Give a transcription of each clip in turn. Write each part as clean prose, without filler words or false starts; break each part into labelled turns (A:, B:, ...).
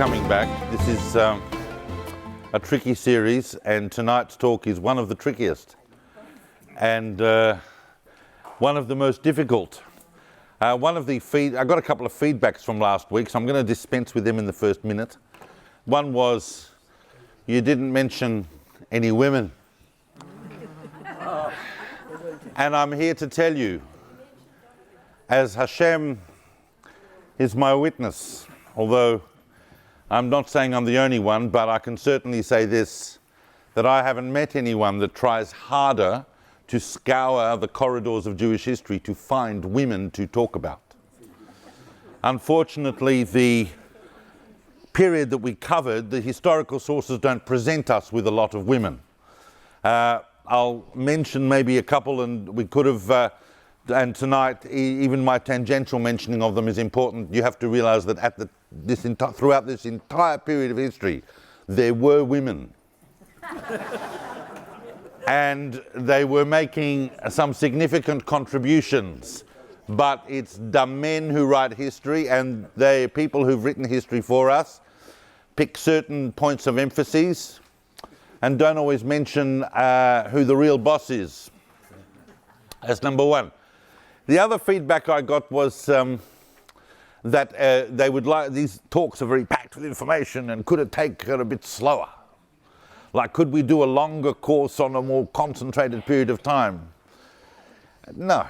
A: coming back. This is a tricky series, and tonight's talk is one of the trickiest and one of the most difficult. I got a couple of feedbacks from last week, so I'm going to dispense with them in the first minute. One was, you didn't mention any women. And I'm here to tell you, as Hashem is my witness, although I'm not saying I'm the only one, but I can certainly say this, that I haven't met anyone that tries harder to scour the corridors of Jewish history to find women to talk about. Unfortunately, the period that we covered, the historical sources don't present us with a lot of women. I'll mention maybe a couple, and we could have, and tonight, even my tangential mentioning of them is important. You have to realize that throughout this entire period of history, there were women. And they were making some significant contributions. But it's the men who write history, and the people who've written history for us pick certain points of emphasis and don't always mention who the real boss is. That's number one. The other feedback I got was that they would like, these talks are very packed with information, and could it take it a bit slower? Like, could we do a longer course on a more concentrated period of time? No.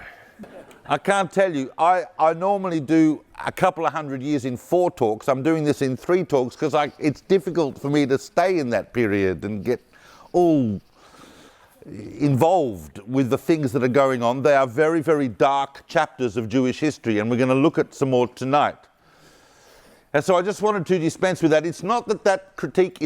A: I can't tell you. I normally do a couple of 100 years in 4 talks. I'm doing this in 3 talks because it's difficult for me to stay in that period and get all involved with the things that are going on. They are very, very dark chapters of Jewish history, and we're going to look at some more tonight. And so I just wanted to dispense with that. It's not that that critique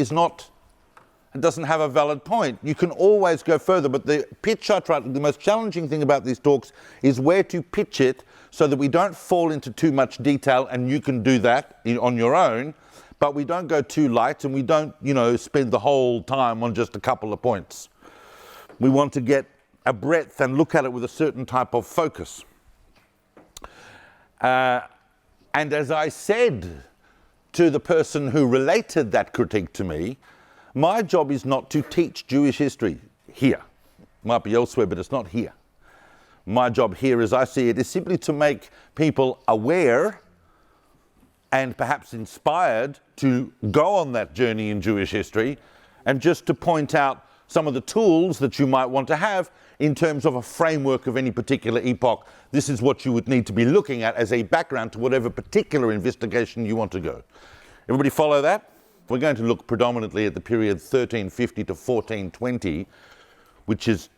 A: doesn't have a valid point. You can always go further, but the pitch the most challenging thing about these talks is where to pitch it so that we don't fall into too much detail, and you can do that on your own, but we don't go too light, and we don't, spend the whole time on just a couple of points. We want to get a breadth and look at it with a certain type of focus. And as I said to the person who related that critique to me, my job is not to teach Jewish history here. Might be elsewhere, but it's not here. My job here, as I see it, is simply to make people aware and perhaps inspired to go on that journey in Jewish history, and just to point out some of the tools that you might want to have in terms of a framework of any particular epoch. This is what you would need to be looking at as a background to whatever particular investigation you want to go. Everybody follow that? We're going to look predominantly at the period 1350 to 1420, which is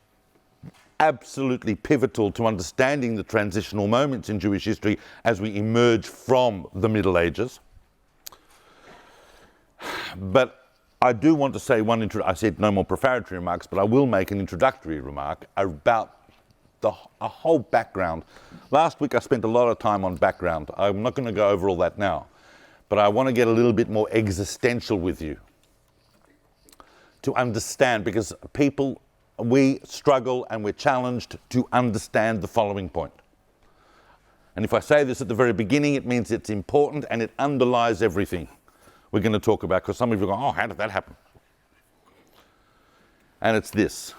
A: absolutely pivotal to understanding the transitional moments in Jewish history as we emerge from the Middle Ages. But I do want to say I said no more prefatory remarks, but I will make an introductory remark about a whole background. Last week I spent a lot of time on background. I'm not going to go over all that now, but I want to get a little bit more existential with you to understand, because we struggle and we're challenged to understand the following point. And if I say this at the very beginning, it means it's important and it underlies everything we're going to talk about, because some of you go, oh, how did that happen? And it's this.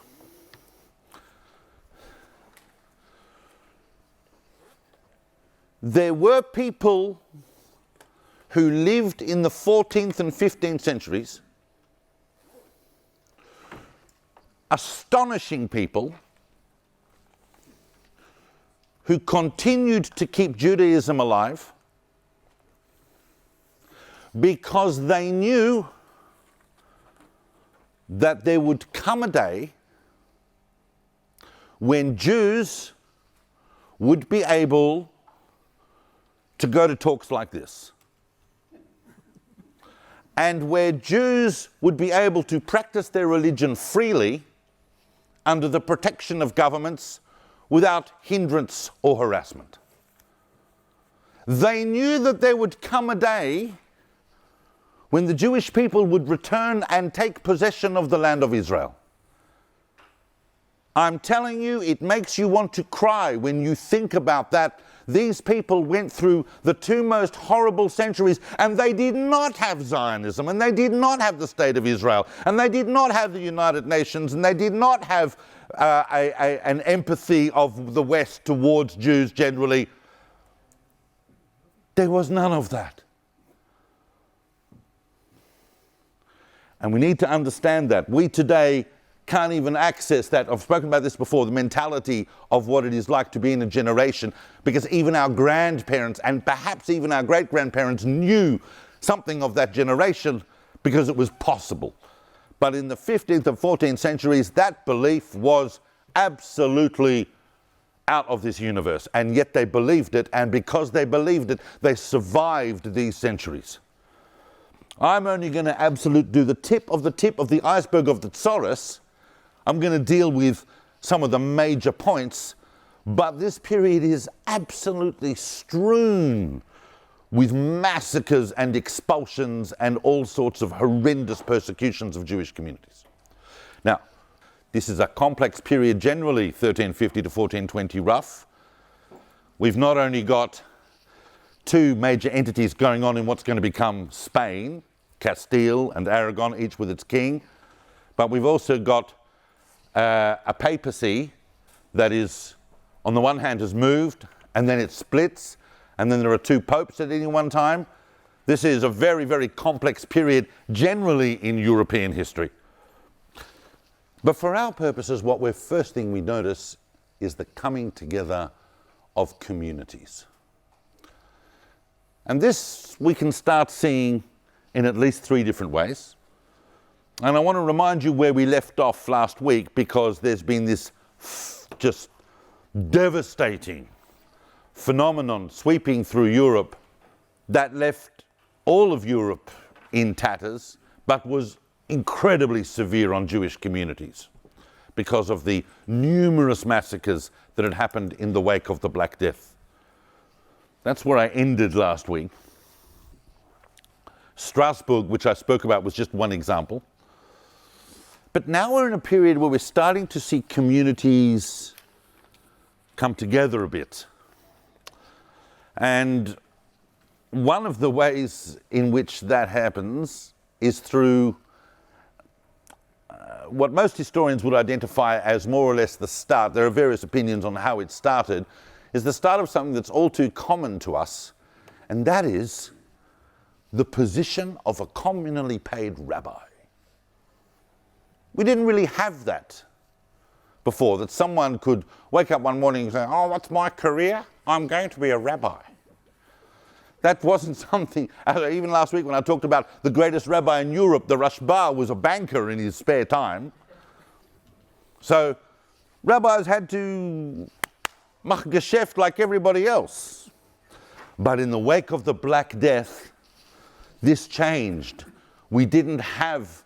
A: There were people who lived in the 14th and 15th centuries, astonishing people, who continued to keep Judaism alive because they knew that there would come a day when Jews would be able to go to talks like this, and where Jews would be able to practice their religion freely under the protection of governments without hindrance or harassment. They knew that there would come a day when the Jewish people would return and take possession of the land of Israel. I'm telling you, it makes you want to cry when you think about that these people went through the two most horrible centuries, and they did not have Zionism, and they did not have the State of Israel, and they did not have the United Nations, and they did not have an empathy of the West towards Jews generally. There was none of that. And we need to understand that. We today can't even access that. I've spoken about this before, the mentality of what it is like to be in a generation, because even our grandparents and perhaps even our great-grandparents knew something of that generation because it was possible. But in the 15th and 14th centuries, that belief was absolutely out of this universe, and yet they believed it, and because they believed it, they survived these centuries. I'm only going to do the tip of the iceberg of the Tortossa. I'm going to deal with some of the major points, but this period is absolutely strewn with massacres and expulsions and all sorts of horrendous persecutions of Jewish communities. Now, this is a complex period, generally 1350 to 1420 rough. We've not only got two major entities going on in what's going to become Spain, Castile and Aragon, each with its king, but we've also got a papacy that is, on the one hand, has moved, and then it splits, and then there are two popes at any one time. This is a very, very complex period, generally in European history. But for our purposes, first thing we notice is the coming together of communities. And this we can start seeing in at least three different ways. And I want to remind you where we left off last week, because there's been this just devastating phenomenon sweeping through Europe that left all of Europe in tatters, but was incredibly severe on Jewish communities because of the numerous massacres that had happened in the wake of the Black Death. That's where I ended last week. Strasbourg, which I spoke about, was just one example. But now we're in a period where we're starting to see communities come together a bit. And one of the ways in which that happens is through what most historians would identify as more or less the start. There are various opinions on how it started, is the start of something that's all too common to us, and that is the position of a communally paid rabbi. We didn't really have that before, that someone could wake up one morning and say, oh, what's my career? I'm going to be a rabbi. That wasn't something, even last week when I talked about the greatest rabbi in Europe, the Rashba, was a banker in his spare time. So rabbis had to mach Geschäft like everybody else. But in the wake of the Black Death, this changed. We didn't have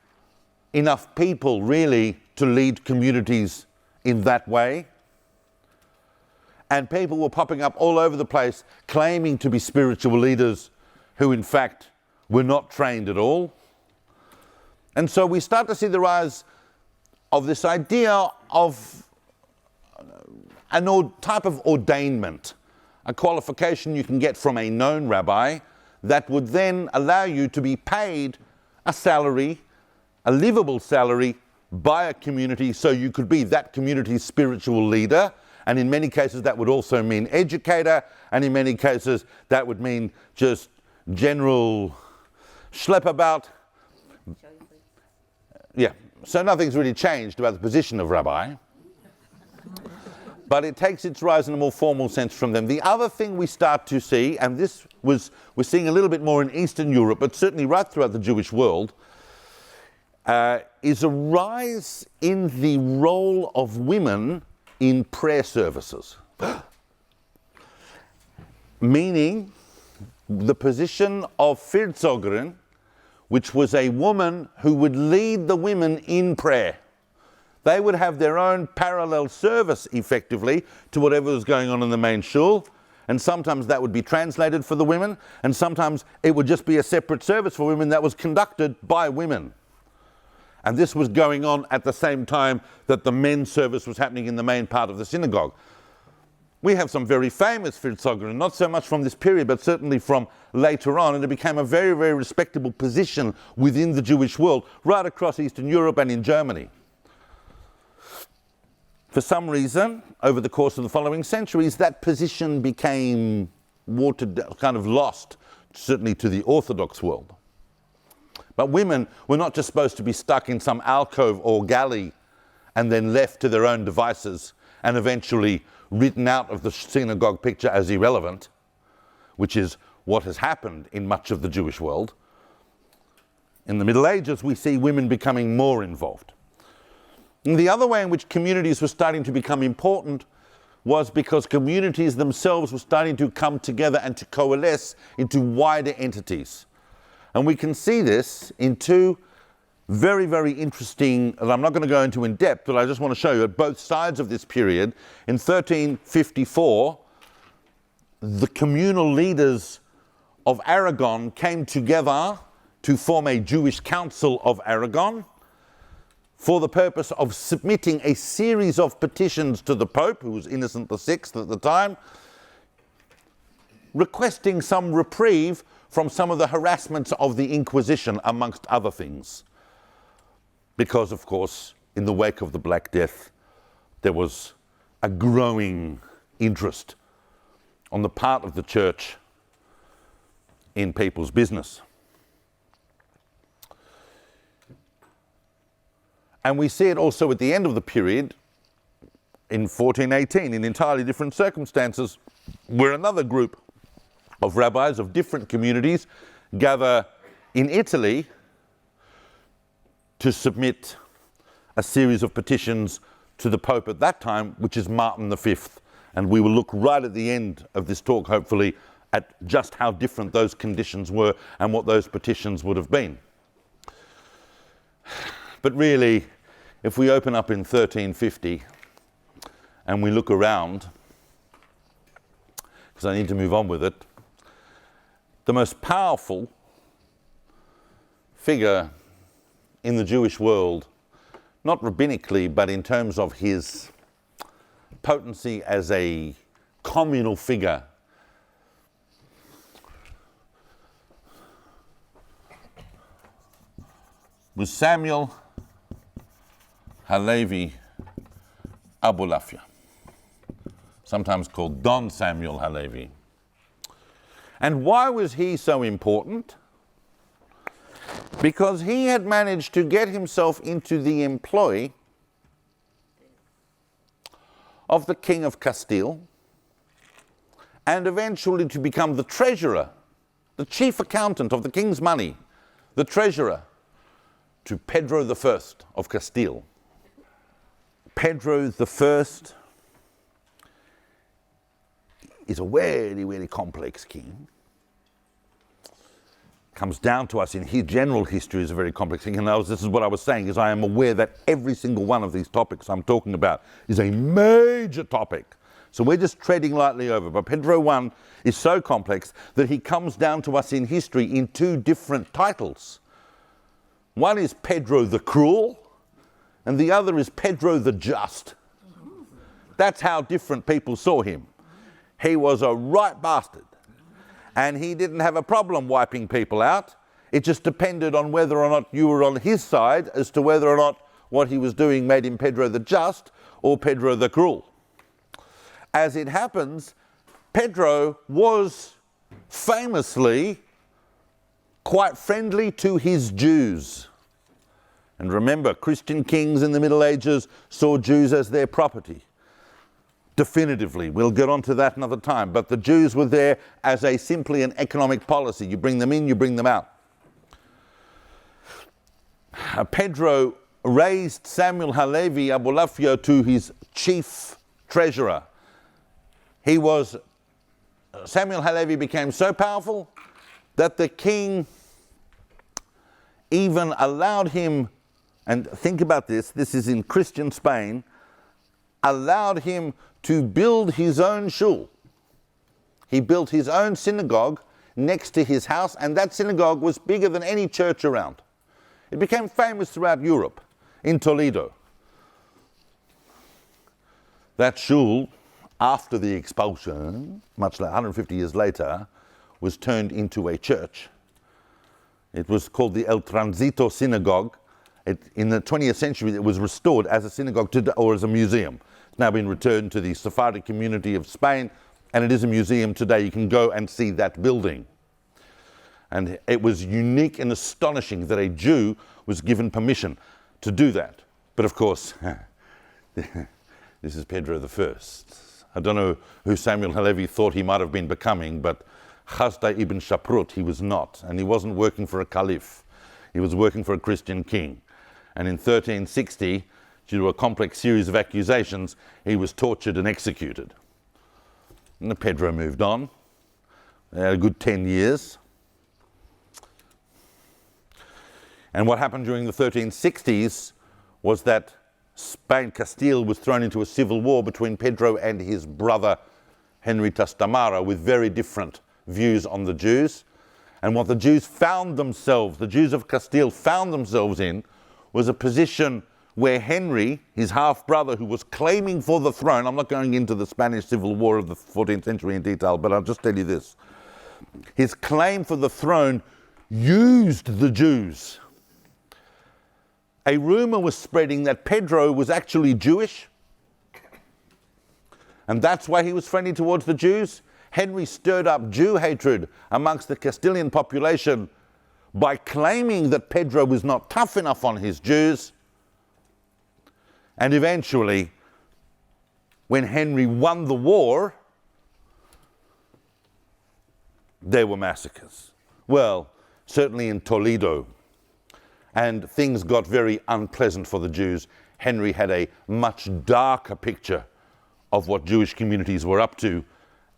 A: enough people really to lead communities in that way. And people were popping up all over the place claiming to be spiritual leaders who in fact were not trained at all. And so we start to see the rise of this idea of a type of ordainment, a qualification you can get from a known rabbi that would then allow you to be paid a salary, a livable salary, by a community, so you could be that community's spiritual leader. And in many cases that would also mean educator, and in many cases that would mean just general schlep about. Yeah, so nothing's really changed about the position of rabbi, but it takes its rise in a more formal sense from them. The other thing we start to see, and we're seeing a little bit more in Eastern Europe, but certainly right throughout the Jewish world, is a rise in the role of women in prayer services. Meaning the position of Fürsorgerin, which was a woman who would lead the women in prayer. They would have their own parallel service, effectively, to whatever was going on in the main shul, and sometimes that would be translated for the women, and sometimes it would just be a separate service for women that was conducted by women. And this was going on at the same time that the men's service was happening in the main part of the synagogue. We have some very famous Fürsorger, not so much from this period, but certainly from later on, and it became a very, very respectable position within the Jewish world, right across Eastern Europe and in Germany. For some reason, over the course of the following centuries, that position became watered down, kind of lost, certainly to the Orthodox world. But women were not just supposed to be stuck in some alcove or galley and then left to their own devices and eventually written out of the synagogue picture as irrelevant, which is what has happened in much of the Jewish world. In the Middle Ages, we see women becoming more involved. And the other way in which communities were starting to become important was because communities themselves were starting to come together and to coalesce into wider entities. And we can see this in two very, very interesting, and I'm not going to go into in depth, but I just want to show you at both sides of this period. In 1354, the communal leaders of Aragon came together to form a Jewish Council of Aragon for the purpose of submitting a series of petitions to the Pope, who was Innocent VI at the time, requesting some reprieve from some of the harassments of the Inquisition, amongst other things. Because, of course, in the wake of the Black Death, there was a growing interest on the part of the church in people's business. And we see it also at the end of the period, in 1418, in entirely different circumstances, where another group of rabbis of different communities gather in Italy to submit a series of petitions to the Pope at that time, which is Martin V. And we will look right at the end of this talk, hopefully, at just how different those conditions were and what those petitions would have been. But really, if we open up in 1350 and we look around, because I need to move on with it, the most powerful figure in the Jewish world, not rabbinically, but in terms of his potency as a communal figure, was Samuel Halevi Abulafia, sometimes called Don Samuel Halevi. And why was he so important? Because he had managed to get himself into the employ of the King of Castile and eventually to become the treasurer, the chief accountant of the king's money, the treasurer to Pedro I of Castile. Pedro I is a very, very complex king. Comes down to us in his general history is a very complex thing. And this is what I was saying, is I am aware that every single one of these topics I'm talking about is a major topic. So we're just treading lightly over. But Pedro I is so complex that he comes down to us in history in two different titles. One is Pedro the Cruel, and the other is Pedro the Just. That's how different people saw him. He was a right bastard. And he didn't have a problem wiping people out. It just depended on whether or not you were on his side as to whether or not what he was doing made him Pedro the Just or Pedro the Cruel. As it happens, Pedro was famously quite friendly to his Jews. And remember, Christian kings in the Middle Ages saw Jews as their property. Definitively. We'll get onto that another time. But the Jews were there as simply an economic policy. You bring them in, you bring them out. Pedro raised Samuel Halevi Abulafia to his chief treasurer. Samuel Halevi became so powerful that the king even allowed him, and think about this is in Christian Spain, allowed him to build his own shul. He built his own synagogue next to his house, and that synagogue was bigger than any church around. It became famous throughout Europe, in Toledo. That shul, after the expulsion, much like 150 years later, was turned into a church. It was called the El Transito Synagogue. In the 20th century, it was restored as a synagogue or as a museum. It's now been returned to the Sephardic community of Spain, and it is a museum today. You can go and see that building. And it was unique and astonishing that a Jew was given permission to do that. But of course, this is Pedro I. I don't know who Samuel Halevi thought he might have been becoming, but Chasdai ibn Shaprut, he was not. And he wasn't working for a caliph. He was working for a Christian king. And in 1360, due to a complex series of accusations, he was tortured and executed. And Pedro moved on. They had a good 10 years. And what happened during the 1360s was that Spain, Castile, was thrown into a civil war between Pedro and his brother Henry Trastamara, with very different views on the Jews. And what the Jews found themselves, the Jews of Castile found themselves in, was a position where Henry, his half-brother, who was claiming for the throne, I'm not going into the Spanish Civil War of the 14th century in detail, but I'll just tell you this. His claim for the throne used the Jews. A rumor was spreading that Pedro was actually Jewish, and that's why he was friendly towards the Jews. Henry stirred up Jew hatred amongst the Castilian population by claiming that Pedro was not tough enough on his Jews. And eventually, when Henry won the war, there were massacres. Well, certainly in Toledo. And things got very unpleasant for the Jews. Henry had a much darker picture of what Jewish communities were up to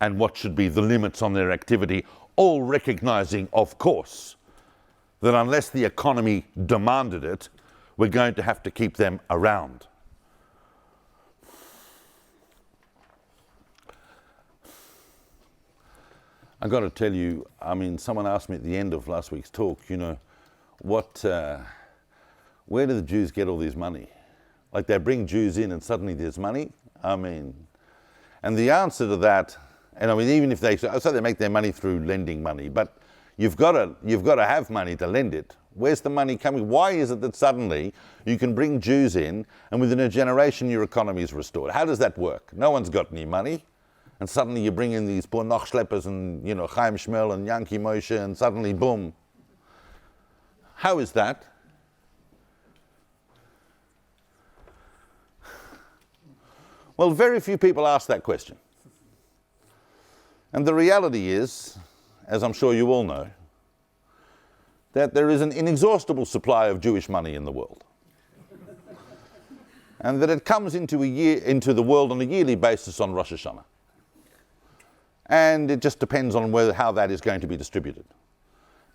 A: and what should be the limits on their activity, all recognizing, of course, that unless the economy demanded it, we're going to have to keep them around. I've got to tell you, I mean, someone asked me at the end of last week's talk, you know, where do the Jews get all this money? Like they bring Jews in and suddenly there's money? I mean, and the answer to that, and I mean, even if they make their money through lending money, but you've got to have money to lend it. Where's the money coming? Why is it that suddenly you can bring Jews in and within a generation your economy is restored? How does that work? No one's got any money. And suddenly you bring in these poor Nachschleppers and, you know, Chaim Shmuel and Yankee Moshe, and suddenly, boom. How is that? Well, very few people ask that question. And the reality is, as I'm sure you all know, that there is an inexhaustible supply of Jewish money in the world. And that it comes into the world on a yearly basis on Rosh Hashanah. And it just depends on how that is going to be distributed.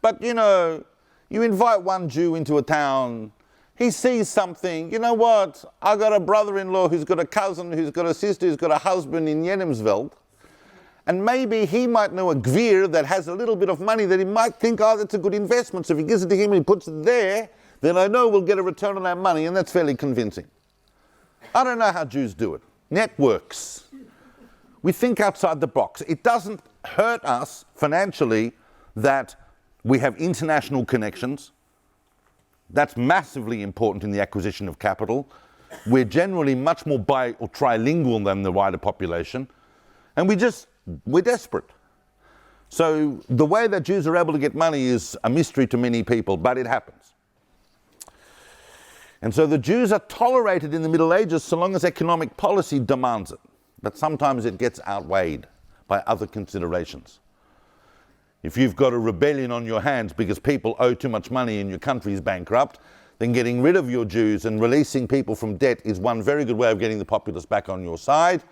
A: But, you know, you invite one Jew into a town, he sees something, you know what, I got a brother-in-law who's got a cousin, who's got a sister, who's got a husband in Jenemsveld, and maybe he might know a gvir that has a little bit of money that he might think, oh, that's a good investment, so if he gives it to him and he puts it there, then I know we'll get a return on our money, and that's fairly convincing. I don't know how Jews do it. Networks. We think outside the box. It doesn't hurt us financially that we have international connections. That's massively important in the acquisition of capital. We're generally much more bi or trilingual than the wider population. And we're desperate. So the way that Jews are able to get money is a mystery to many people, but it happens. And so the Jews are tolerated in the Middle Ages so long as economic policy demands it. But sometimes it gets outweighed by other considerations. If you've got a rebellion on your hands because people owe too much money and your country's bankrupt, then getting rid of your Jews and releasing people from debt is one very good way of getting the populace back on your side.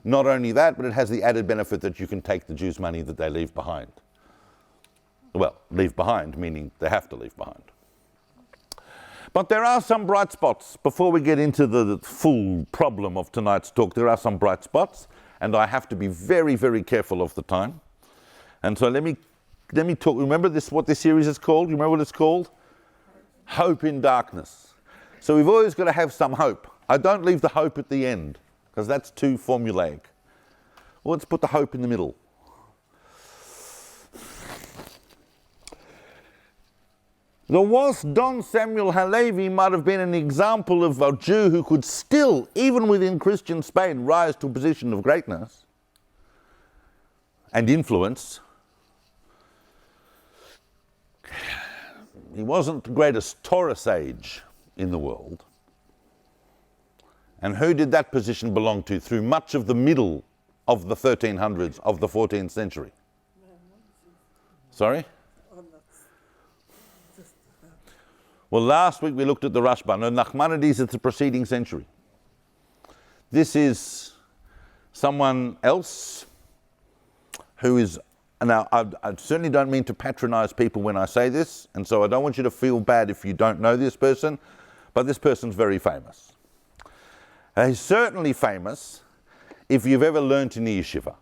A: Not only that, but it has the added benefit that you can take the Jews' money that they leave behind. Well, leave behind, meaning they have to leave behind. But there are some bright spots. Before we get into the full problem of tonight's talk, there are some bright spots, and I have to be very, very careful of the time. And so let me talk. Remember what this series is called? You remember what it's called? Hope in Darkness. So we've always got to have some hope. I don't leave the hope at the end, because that's too formulaic. Well, let's put the hope in the middle. The was Don Samuel Halevi might have been an example of a Jew who could still, even within Christian Spain, rise to a position of greatness and influence. He wasn't the greatest Torah sage in the world. And who did that position belong to through much of the middle of the 1300s of the 14th century? Sorry? Well, last week we looked at the Rashba. No, Nachmanides is the preceding century. This is someone else who is, now I certainly don't mean to patronize people when I say this, and so I don't want you to feel bad if you don't know this person, but this person's very famous. He's certainly famous if you've ever learnt in the yeshiva.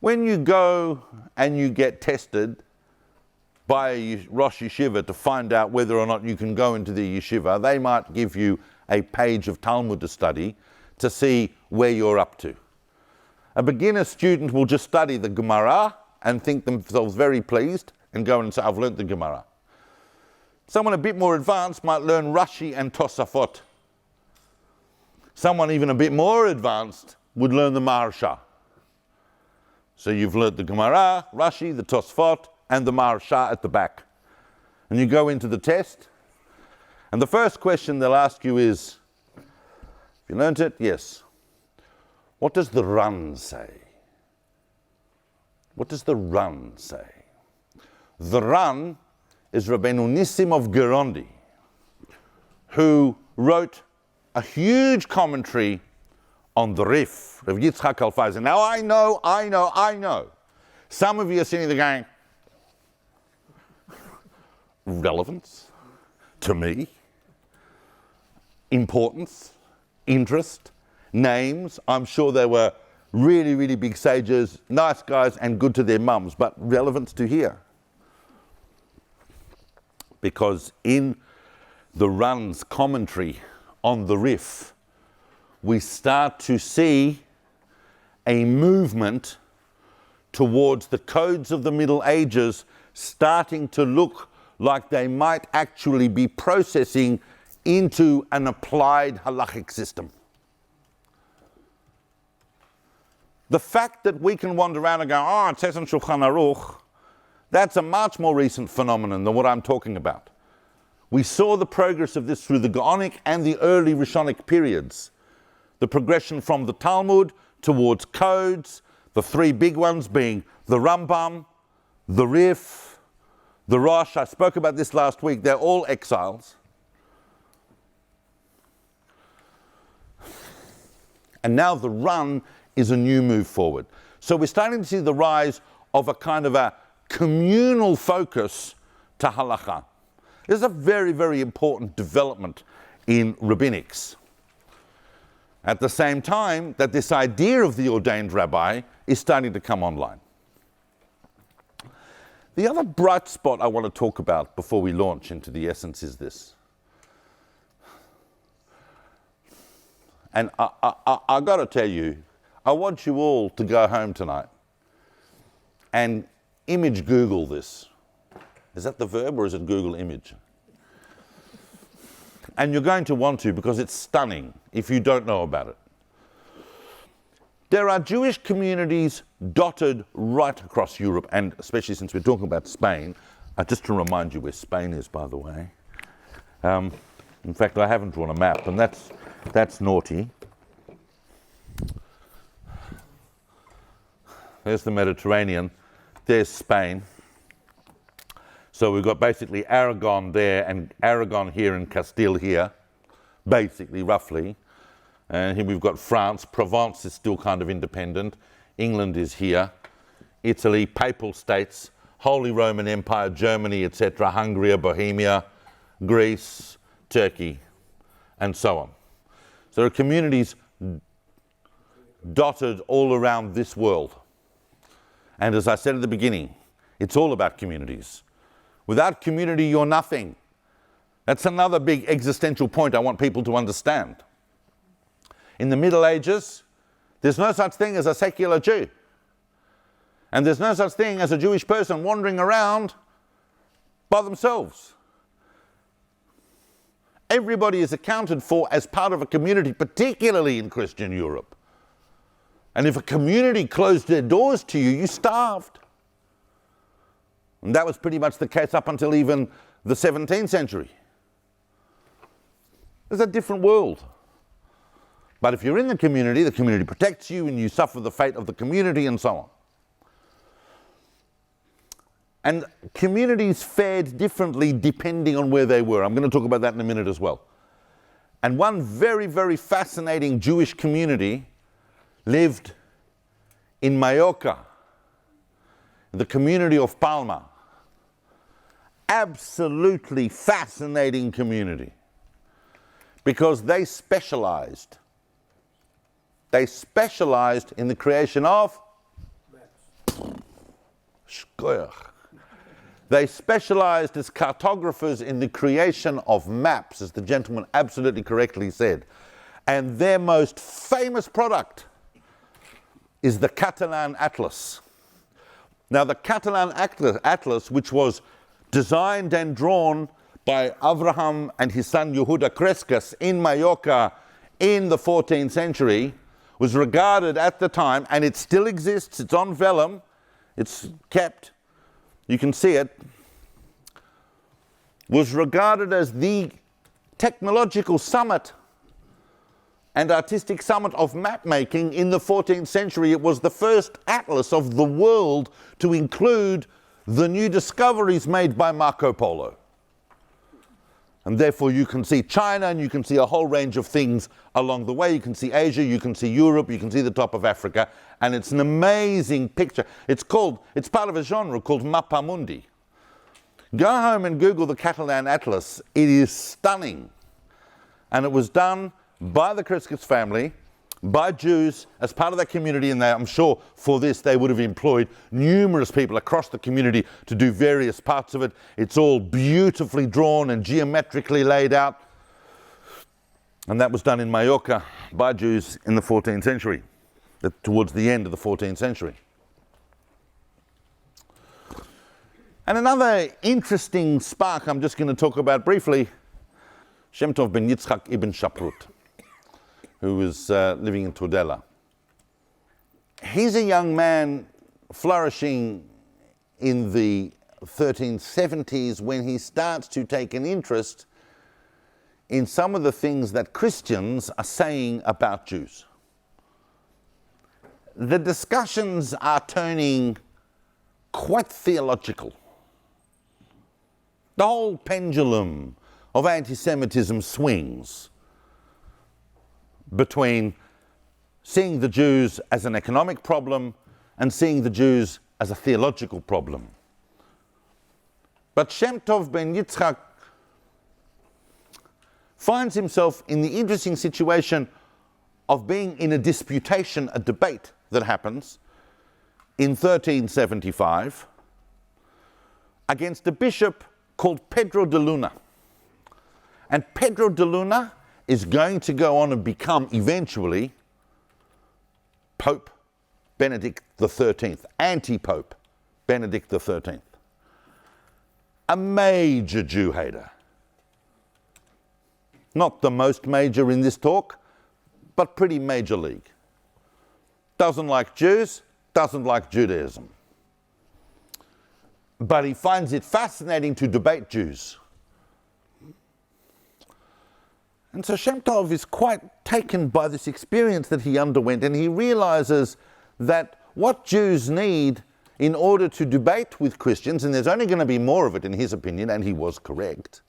A: When you go and you get tested by a Rosh Yeshiva to find out whether or not you can go into the yeshiva, they might give you a page of Talmud to study to see where you're up to. A beginner student will just study the Gemara and think themselves very pleased and go and say, I've learnt the Gemara. Someone a bit more advanced might learn Rashi and Tosafot. Someone even a bit more advanced would learn the Maharsha. So you've learnt the Gemara, Rashi, the Tosfot, and the Maharsha at the back. And you go into the test, and the first question they'll ask you is, have you learnt it? Yes. What does the Ran say? What does the Ran say? The Ran is Rabbeinu Nissim of Gerondi, who wrote a huge commentary on the Rif, Rav Yitzchak Al-Faizer. Now I know. Some of you are sitting there going, relevance to me, importance, interest, names. I'm sure they were really, really big sages, nice guys and good to their mums, but relevance to here. Because in the Ran's commentary on the Rif, we start to see a movement towards the codes of the Middle Ages starting to look like they might actually be processing into an applied halachic system. The fact that we can wander around and go, oh, it says in Shulchan Aruch, that's a much more recent phenomenon than what I'm talking about. We saw the progress of this through the Gaonic and the early Rishonic periods. The progression from the Talmud towards codes, the three big ones being the Rambam, the Rif, the Rosh. I spoke about this last week. They're all exiles. And now the Ran is a new move forward. So we're starting to see the rise of a kind of a communal focus to halacha. This is a very, very important development in rabbinics. At the same time that this idea of the ordained rabbi is starting to come online. The other bright spot I want to talk about before we launch into the essence is this. And I got to tell you, I want you all to go home tonight and image Google this. Is that the verb or is it Google image? And you're going to want to because it's stunning if you don't know about it. There are Jewish communities dotted right across Europe, and especially since we're talking about Spain, just to remind you where Spain is, by the way. In fact, I haven't drawn a map, and that's naughty. There's the Mediterranean. There's Spain. So we've got basically Aragon there and Aragon here and Castile here, basically, roughly. And here we've got France. Provence is still kind of independent. England is here. Italy, Papal States, Holy Roman Empire, Germany, etc., Hungary, Bohemia, Greece, Turkey, and so on. So there are communities dotted all around this world. And as I said at the beginning, it's all about communities. Without community, you're nothing. That's another big existential point I want people to understand. in the Middle Ages, there's no such thing as a secular Jew. And there's no such thing as a Jewish person wandering around by themselves. Everybody is accounted for as part of a community, particularly in Christian Europe. And if a community closed their doors to you, you starved. And that was pretty much the case up until even the 17th century. It's a different world. But if you're in the community protects you and you suffer the fate of the community and so on. And communities fared differently depending on where they were. I'm going to talk about that in a minute as well. And one very, very fascinating Jewish community lived in Mallorca, the community of Palma. Absolutely fascinating community. Because they specialized. They specialized in the creation of shkoyach. They specialized as cartographers in the creation of maps, as the gentleman absolutely correctly said. And their most famous product is the Catalan Atlas. Now, the Catalan Atlas, which was designed and drawn by Abraham and his son Yehuda Crescas in Mallorca in the 14th century, was regarded at the time, and it still exists, it's on vellum, it's kept, you can see it, was regarded as the technological summit and artistic summit of map making in the 14th century. It was the first atlas of the world to include the new discoveries made by Marco Polo. And therefore you can see China and you can see a whole range of things along the way. You can see Asia, you can see Europe, you can see the top of Africa, and it's an amazing picture. It's part of a genre called Mappa Mundi. Go home and Google the Catalan Atlas. It is stunning. And it was done by the Crescas family, by Jews, as part of that community, and I'm sure for this they would have employed numerous people across the community to do various parts of it. It's all beautifully drawn and geometrically laid out. And that was done in Mallorca by Jews in the 14th century, towards the end of the 14th century. And another interesting spark I'm just going to talk about briefly, Shem Tov ben Yitzchak ibn Shaprut, who was living in Tudela. He's a young man flourishing in the 1370s when he starts to take an interest in some of the things that Christians are saying about Jews. The discussions are turning quite theological. The whole pendulum of anti-Semitism swings between seeing the Jews as an economic problem and seeing the Jews as a theological problem. But Shem Tov ben Yitzchak finds himself in the interesting situation of being in a disputation, a debate that happens in 1375 against a bishop called Pedro de Luna. And Pedro de Luna is going to go on and become eventually Pope Benedict XIII, anti-Pope Benedict XIII. A major Jew hater. Not the most major in this talk, but pretty major league. Doesn't like Jews, doesn't like Judaism. But he finds it fascinating to debate Jews. And so Shem Tov is quite taken by this experience that he underwent, and he realizes that what Jews need in order to debate with Christians, and there's only going to be more of it in his opinion, and he was correct,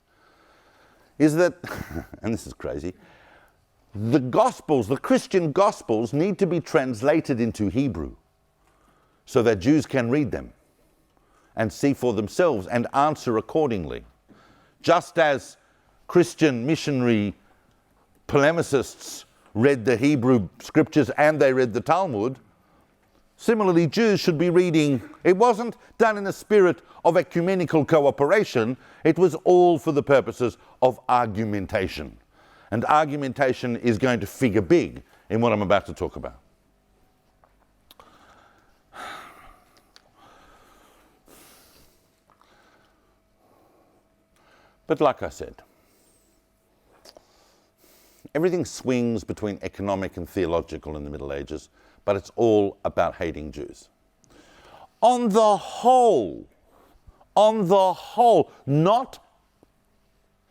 A: is that, and this is crazy, the Gospels, the Christian Gospels, need to be translated into Hebrew so that Jews can read them and see for themselves and answer accordingly. Just as Christian missionary polemicists read the Hebrew scriptures and they read the Talmud, similarly Jews should be reading. It wasn't done in a spirit of ecumenical cooperation, it was all for the purposes of argumentation. And argumentation is going to figure big in what I'm about to talk about. But like I said, everything swings between economic and theological in the Middle Ages, but it's all about hating Jews. On the whole, not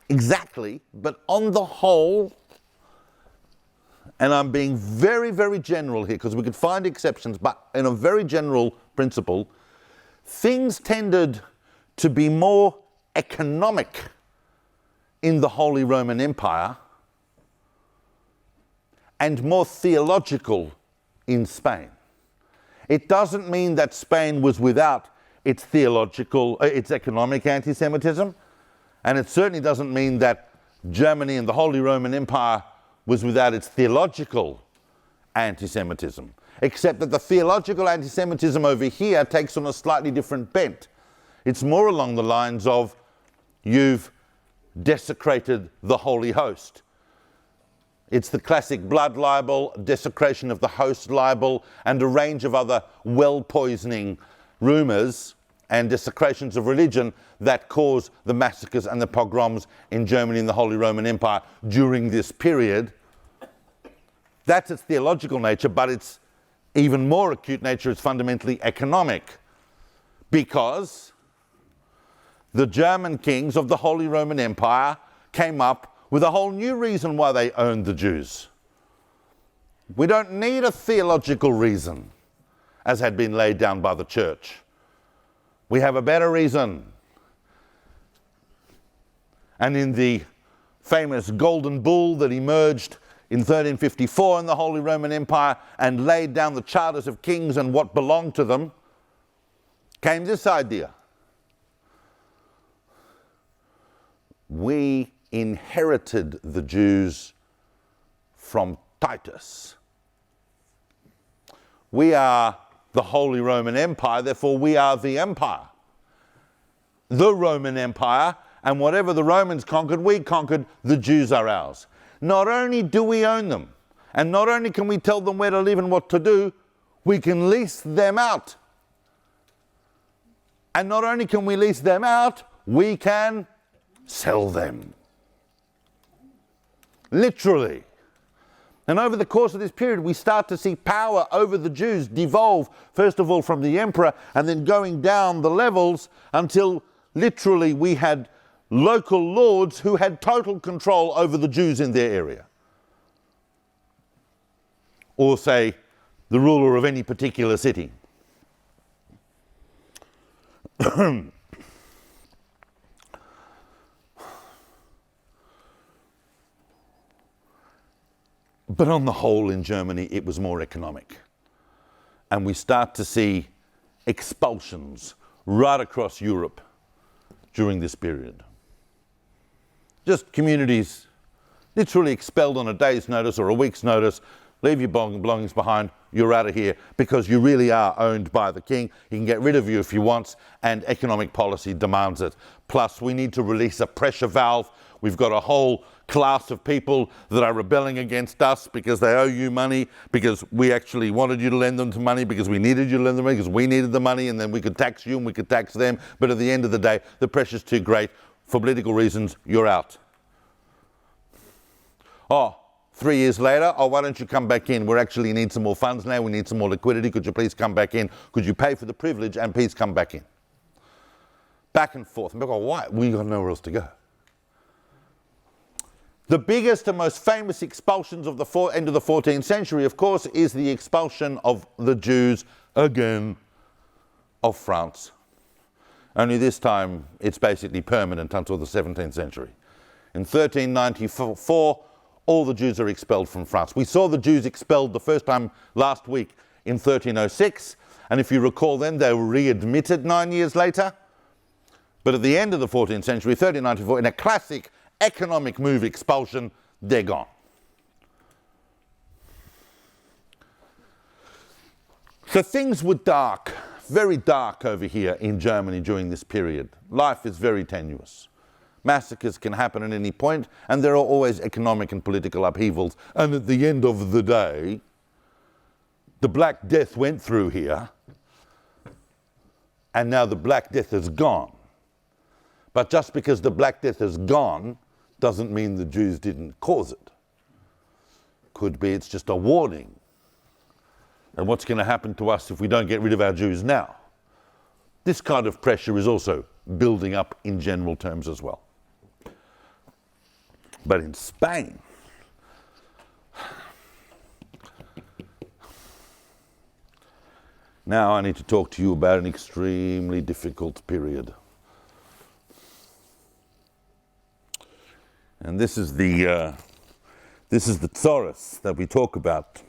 A: exactly, but on the whole, and I'm being very, very general here because we could find exceptions, but in a very general principle, things tended to be more economic in the Holy Roman Empire and more theological in Spain. It doesn't mean that Spain was without its economic anti-Semitism, and it certainly doesn't mean that Germany and the Holy Roman Empire was without its theological anti-Semitism, except that the theological anti-Semitism over here takes on a slightly different bent. It's more along the lines of, you've desecrated the Holy Host. It's the classic blood libel, desecration of the host libel, and a range of other well-poisoning rumours and desecrations of religion that cause the massacres and the pogroms in Germany and the Holy Roman Empire during this period. That's its theological nature, but its even more acute nature is fundamentally economic, because the German kings of the Holy Roman Empire came up with a whole new reason why they owned the Jews. We don't need a theological reason, as had been laid down by the church. We have a better reason. And in the famous Golden Bull that emerged in 1354 in the Holy Roman Empire and laid down the charters of kings and what belonged to them, came this idea. We inherited the Jews from Titus. We are the Holy Roman Empire, therefore we are the empire. The Roman Empire, and whatever the Romans conquered, we conquered, the Jews are ours. Not only do we own them, and not only can we tell them where to live and what to do, we can lease them out. And not only can we lease them out, we can sell them. Literally. And over the course of this period, we start to see power over the Jews devolve, first of all from the emperor, and then going down the levels until literally we had local lords who had total control over the Jews in their area. Or say, the ruler of any particular city. But on the whole in Germany it was more economic. And we start to see expulsions right across Europe during this period. Just communities literally expelled on a day's notice or a week's notice. Leave your belongings behind, you're out of here, because you really are owned by the king. He can get rid of you if he wants, and economic policy demands it. Plus, we need to release a pressure valve. We've got a whole class of people that are rebelling against us because they owe you money, because we actually wanted you to lend them money, because we needed you to lend them money, because we needed the money, and then we could tax you and we could tax them. But at the end of the day, the pressure's too great. For political reasons, you're out. Oh, 3 years later, oh, why don't you come back in? We actually need some more funds now. We need some more liquidity. Could you please come back in? Could you pay for the privilege and please come back in? Back and forth. And people go, why? We got nowhere else to go. The biggest and most famous expulsions of the end of the 14th century, of course, is the expulsion of the Jews, again, of France. Only this time, it's basically permanent until the 17th century. In 1394, all the Jews are expelled from France. We saw the Jews expelled the first time last week in 1306, and if you recall then, they were readmitted 9 years later. But at the end of the 14th century, 1394, in a classic economic move expulsion, they're gone. So things were dark, very dark over here in Germany during this period. Life is very tenuous. Massacres can happen at any point, and there are always economic and political upheavals. And at the end of the day, the Black Death went through here, and now the Black Death is gone. But just because the Black Death is gone doesn't mean the Jews didn't cause it. Could be it's just a warning. And what's going to happen to us if we don't get rid of our Jews now? This kind of pressure is also building up in general terms as well. But in Spain, now I need to talk to you about an extremely difficult period. And this is the Tortossa that we talk about.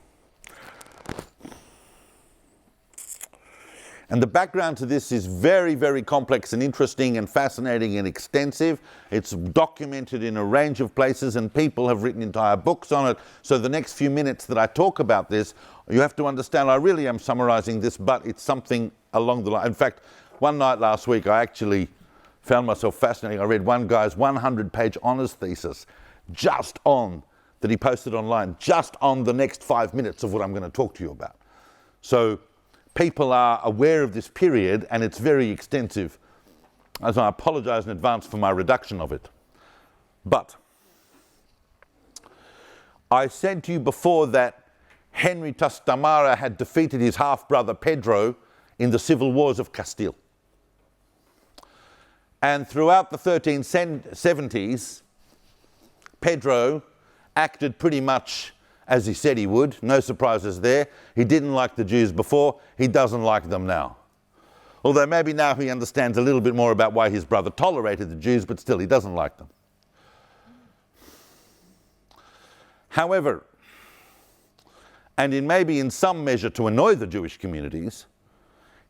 A: And the background to this is very, very complex and interesting and fascinating and extensive. It's documented in a range of places, and people have written entire books on it. So the next few minutes that I talk about this, you have to understand I really am summarizing this, but it's something along the line. In fact, one night last week I actually found myself fascinating. I read one guy's 100-page honours thesis just on, that he posted online, just on the next 5 minutes of what I'm going to talk to you about. So people are aware of this period, and it's very extensive, as I apologize in advance for my reduction of it. But I said to you before that Henry Trastamara had defeated his half-brother Pedro in the civil wars of Castile. And throughout the 1370s, Pedro acted pretty much as he said he would. No surprises there. He didn't like the Jews before. He doesn't like them now. Although maybe now he understands a little bit more about why his brother tolerated the Jews, but still he doesn't like them. However, and maybe in some measure to annoy the Jewish communities,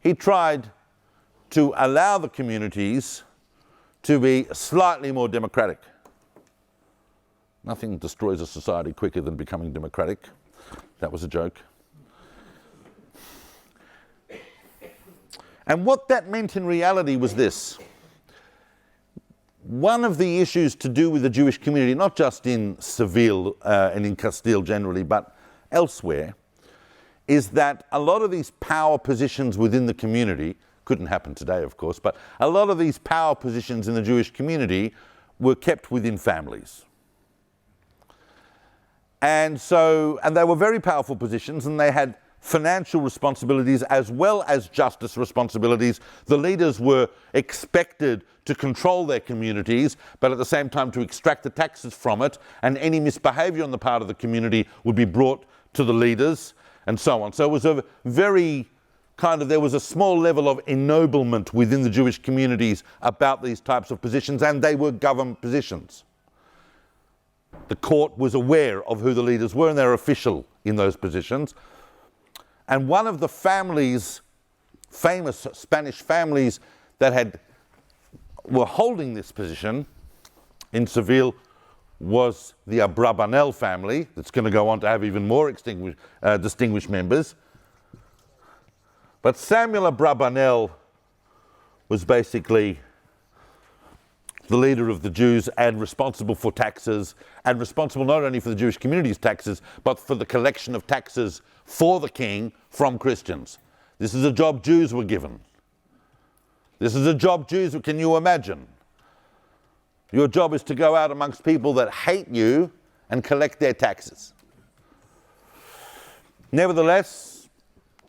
A: he tried to allow the communities to be slightly more democratic. Nothing destroys a society quicker than becoming democratic. That was a joke. And what that meant in reality was this. One of the issues to do with the Jewish community, not just in Seville and in Castile generally, but elsewhere, is that a lot of these power positions within the community, couldn't happen today of course, but a lot of these power positions in the Jewish community were kept within families. And they were very powerful positions, and they had financial responsibilities as well as justice responsibilities. The leaders were expected to control their communities, but at the same time to extract the taxes from it, and any misbehavior on the part of the community would be brought to the leaders, and so on. So it was a very there was a small level of ennoblement within the Jewish communities about these types of positions, and they were government positions. The court was aware of who the leaders were, and they were official in those positions. And one of the families, famous Spanish families that were holding this position in Seville, was the Abrabanel family. That's going to go on to have even more distinguished members. But Samuel Abrabanel was basically the leader of the Jews and responsible for taxes, and responsible not only for the Jewish community's taxes, but for the collection of taxes for the king from Christians. This is a job Jews were given. This is a job Jews, can you imagine? Your job is to go out amongst people that hate you and collect their taxes. Nevertheless,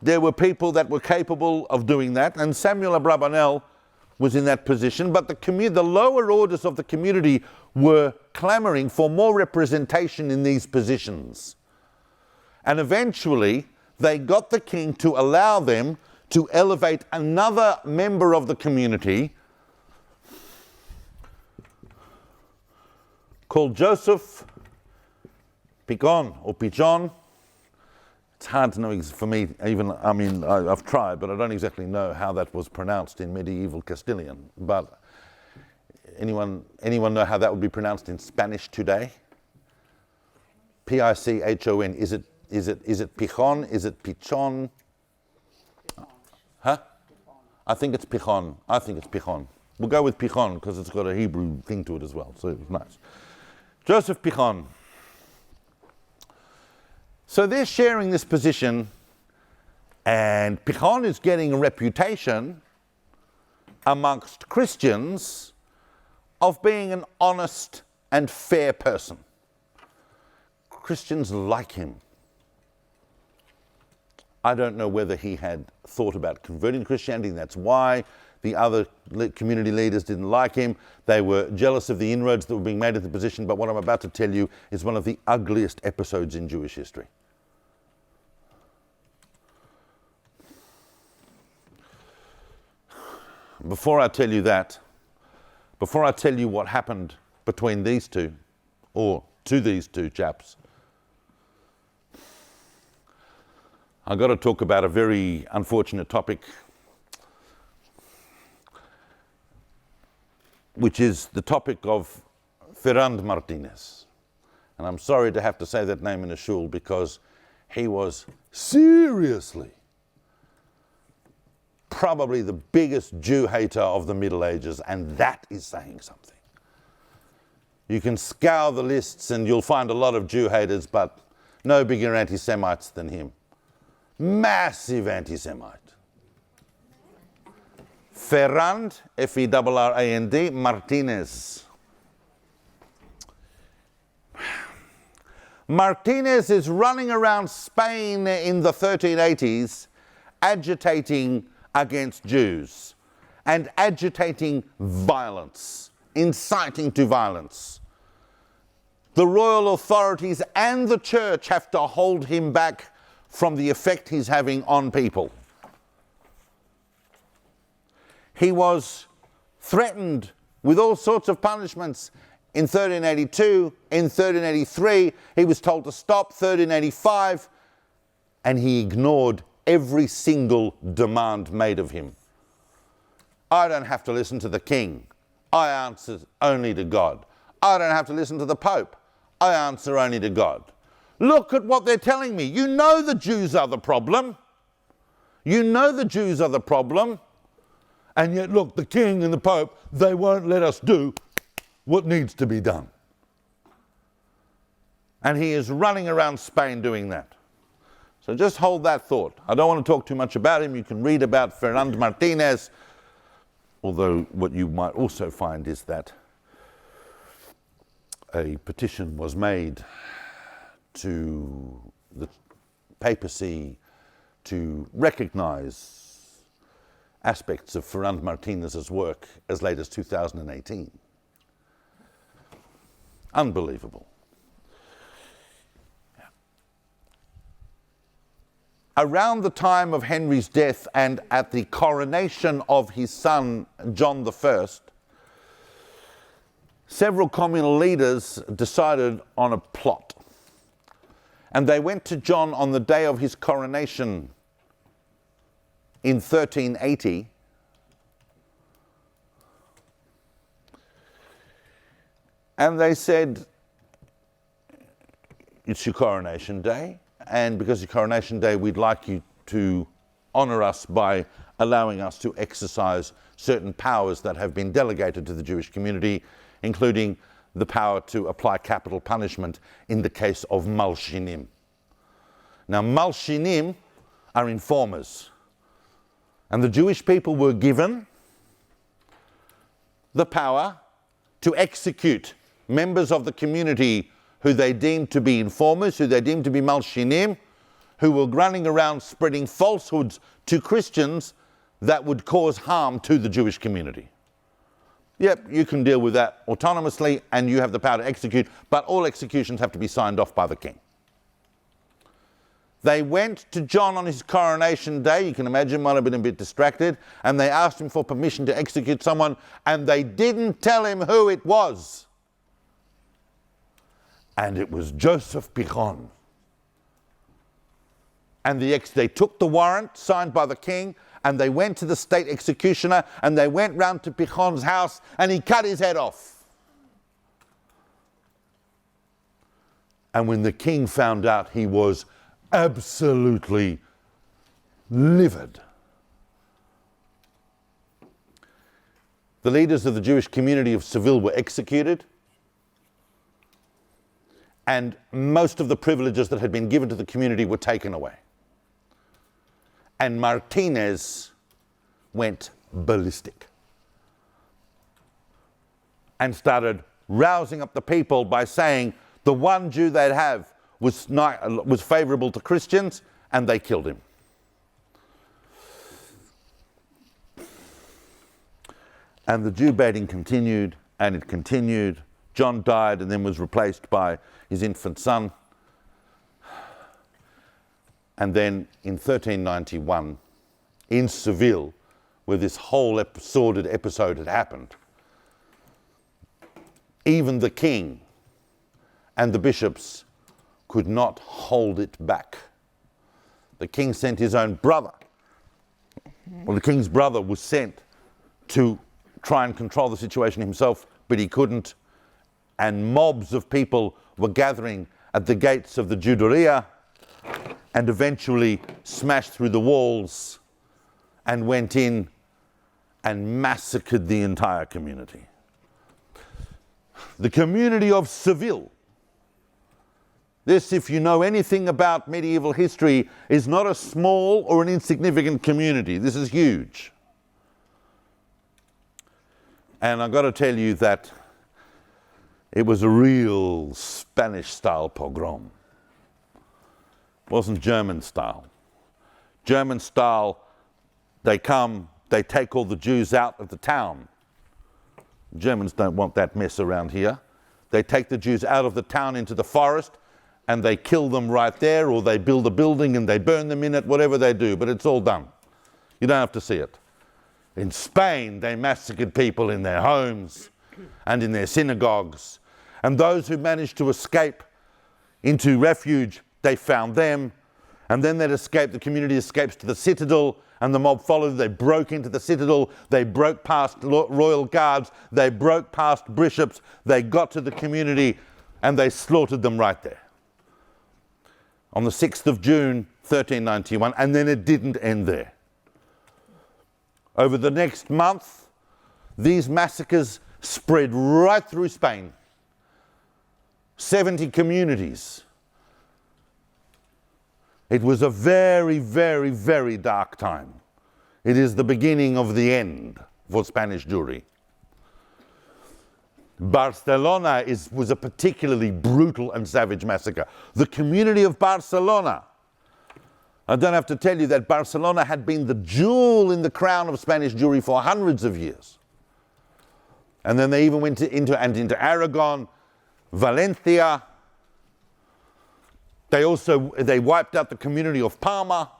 A: there were people that were capable of doing that, and Samuel Abrabanel was in that position, but the lower orders of the community were clamoring for more representation in these positions. And eventually, they got the king to allow them to elevate another member of the community called Joseph Pichon, or Pichon. It's hard to know for me, I've tried, but I don't exactly know how that was pronounced in medieval Castilian. But anyone know how that would be pronounced in Spanish today? P-I-C-H-O-N. Is it Pichon? Is it Pichon? Huh? I think it's Pichon. We'll go with Pichon because it's got a Hebrew thing to it as well, so it's nice. Joseph Pichon. So they're sharing this position, and Pichon is getting a reputation amongst Christians of being an honest and fair person. Christians like him. I don't know whether he had thought about converting to Christianity, and that's why the other community leaders didn't like him. They were jealous of the inroads that were being made at the position, but what I'm about to tell you is one of the ugliest episodes in Jewish history. Before I tell you that, before I tell you what happened between these two, or to these two chaps, I've got to talk about a very unfortunate topic, which is the topic of Ferrand Martinez. And I'm sorry to have to say that name in a shul because he was seriously probably the biggest Jew hater of the Middle Ages, and that is saying something. You can scour the lists and you'll find a lot of Jew haters, but no bigger anti-Semites than him. Massive anti-Semite. Ferrand, F-E-R-R-A-N-D, Martinez. Martinez is running around Spain in the 1380s agitating against Jews and agitating violence, inciting to violence. The royal authorities and the church have to hold him back from the effect he's having on people. He was threatened with all sorts of punishments in 1382, in 1383, he was told to stop, 1385, and he ignored every single demand made of him. I don't have to listen to the king. I answer only to God. I don't have to listen to the Pope. I answer only to God. Look at what they're telling me. You know the Jews are the problem. You know the Jews are the problem. And yet, look, the king and the Pope, they won't let us do what needs to be done. And he is running around Spain doing that. So just hold that thought. I don't want to talk too much about him. You can read about Ferrand Martinez, although what you might also find is that a petition was made to the papacy to recognize aspects of Ferrand Martinez's work as late as 2018. Unbelievable. Around the time of Henry's death and at the coronation of his son, John I, several communal leaders decided on a plot. And they went to John on the day of his coronation in 1380. And they said, it's your coronation day, and because it's your coronation day, we'd like you to honor us by allowing us to exercise certain powers that have been delegated to the Jewish community, including the power to apply capital punishment in the case of malshinim. Now, malshinim are informers, and the Jewish people were given the power to execute members of the community who they deemed to be informers, who they deemed to be malshinim, who were running around spreading falsehoods to Christians that would cause harm to the Jewish community. Yep, you can deal with that autonomously and you have the power to execute, but all executions have to be signed off by the king. They went to John on his coronation day, you can imagine, might have been a bit distracted, and they asked him for permission to execute someone, and they didn't tell him who it was. And it was Joseph Pichon. And they took the warrant signed by the king, and they went to the state executioner, and they went round to Pichon's house, and he cut his head off. And when the king found out, he was absolutely livid. The leaders of the Jewish community of Seville were executed, and most of the privileges that had been given to the community were taken away. And Martinez went ballistic and started rousing up the people by saying the one Jew they'd have was favourable to Christians, and they killed him. And the Jew baiting continued, and it continued. John died and then was replaced by his infant son. And then in 1391, in Seville, where this whole sordid episode had happened, even the king and the bishops could not hold it back. The king sent his own brother. Well, the king's brother was sent to try and control the situation himself, but he couldn't. And mobs of people were gathering at the gates of the Juderia and eventually smashed through the walls and went in and massacred the entire community. The community of Seville. This, if you know anything about medieval history, is not a small or an insignificant community. This is huge. And I've got to tell you that it was a real Spanish-style pogrom. It wasn't German-style. German-style, they come, they take all the Jews out of the town. Germans don't want that mess around here. They take the Jews out of the town into the forest, and they kill them right there, or they build a building and they burn them in it, whatever they do, but it's all done. You don't have to see it. In Spain, they massacred people in their homes and in their synagogues. And those who managed to escape into refuge, they found them. And then they'd escape, the community escapes to the citadel, and the mob followed. They broke into the citadel, they broke past royal guards, they broke past bishops, they got to the community, and they slaughtered them right there. On the 6th of June, 1391, and then it didn't end there. Over the next month, these massacres spread right through Spain. 70 communities. It was a very, very, very dark time. It is the beginning of the end for Spanish Jewry. Barcelona was a particularly brutal and savage massacre. The community of Barcelona, I don't have to tell you that Barcelona had been the jewel in the crown of Spanish Jewry for hundreds of years. And then they even went into Aragon, Valencia. They wiped out the community of Palma.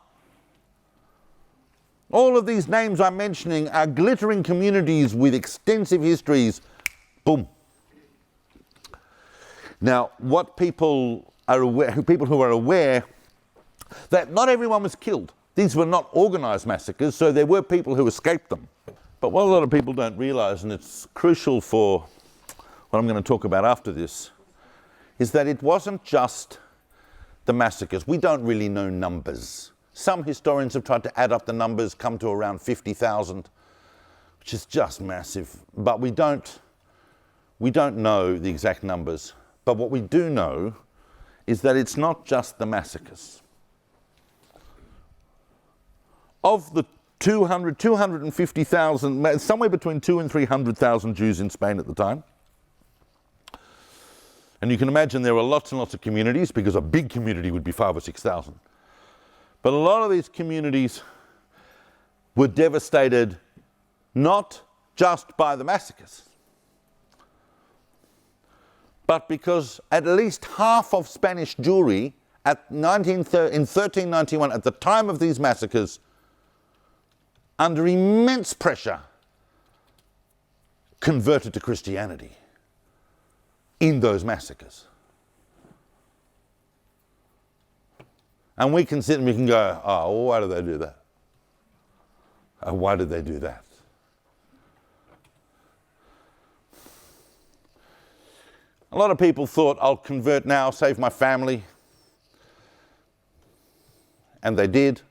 A: All of these names I'm mentioning are glittering communities with extensive histories. Boom. Now, what people who are aware that not everyone was killed. These were not organized massacres, so there were people who escaped them. But what a lot of people don't realize, and it's crucial for what I'm going to talk about after this, is that it wasn't just the massacres. We don't really know numbers. Some historians have tried to add up the numbers, come to around 50,000, which is just massive. But we don't know the exact numbers. But what we do know is that it's not just the massacres. Of the 250,000, somewhere between 200,000 and 300,000 Jews in Spain at the time. And you can imagine there were lots and lots of communities, because a big community would be 5,000 or 6,000. But a lot of these communities were devastated not just by the massacres, but because at least half of Spanish Jewry in 1391, at the time of these massacres, under immense pressure, converted to Christianity in those massacres. And we can sit and we can go, oh, well, why did they do that? Why did they do that? A lot of people thought, I'll convert now, save my family. And they did.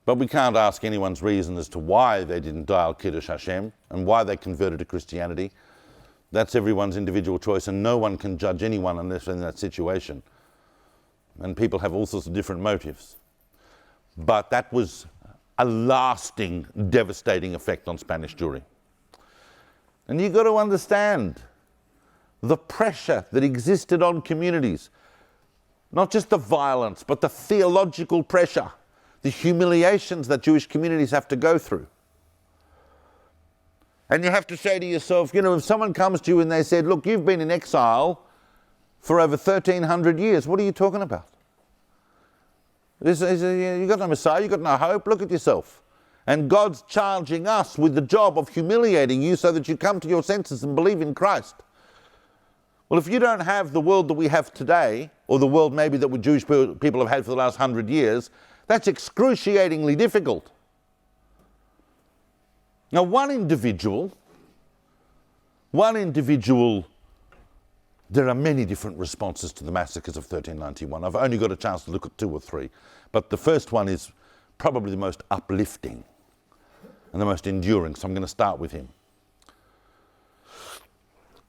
A: But we can't ask anyone's reason as to why they didn't die al Kiddush Hashem and why they converted to Christianity. That's everyone's individual choice, and no one can judge anyone unless in that situation. And people have all sorts of different motives. But that was a lasting, devastating effect on Spanish Jewry. And you've got to understand the pressure that existed on communities. Not just the violence, but the theological pressure, the humiliations that Jewish communities have to go through. And you have to say to yourself, you know, if someone comes to you and they said, look, you've been in exile for over 1,300 years, what are you talking about? You've got no Messiah, you've got no hope, look at yourself. And God's charging us with the job of humiliating you so that you come to your senses and believe in Christ. Well, if you don't have the world that we have today, or the world maybe that Jewish people have had for the last 100 years, that's excruciatingly difficult. Now, one individual, there are many different responses to the massacres of 1391. I've only got a chance to look at 2 or 3, but the first one is probably the most uplifting and the most enduring, so I'm going to start with him.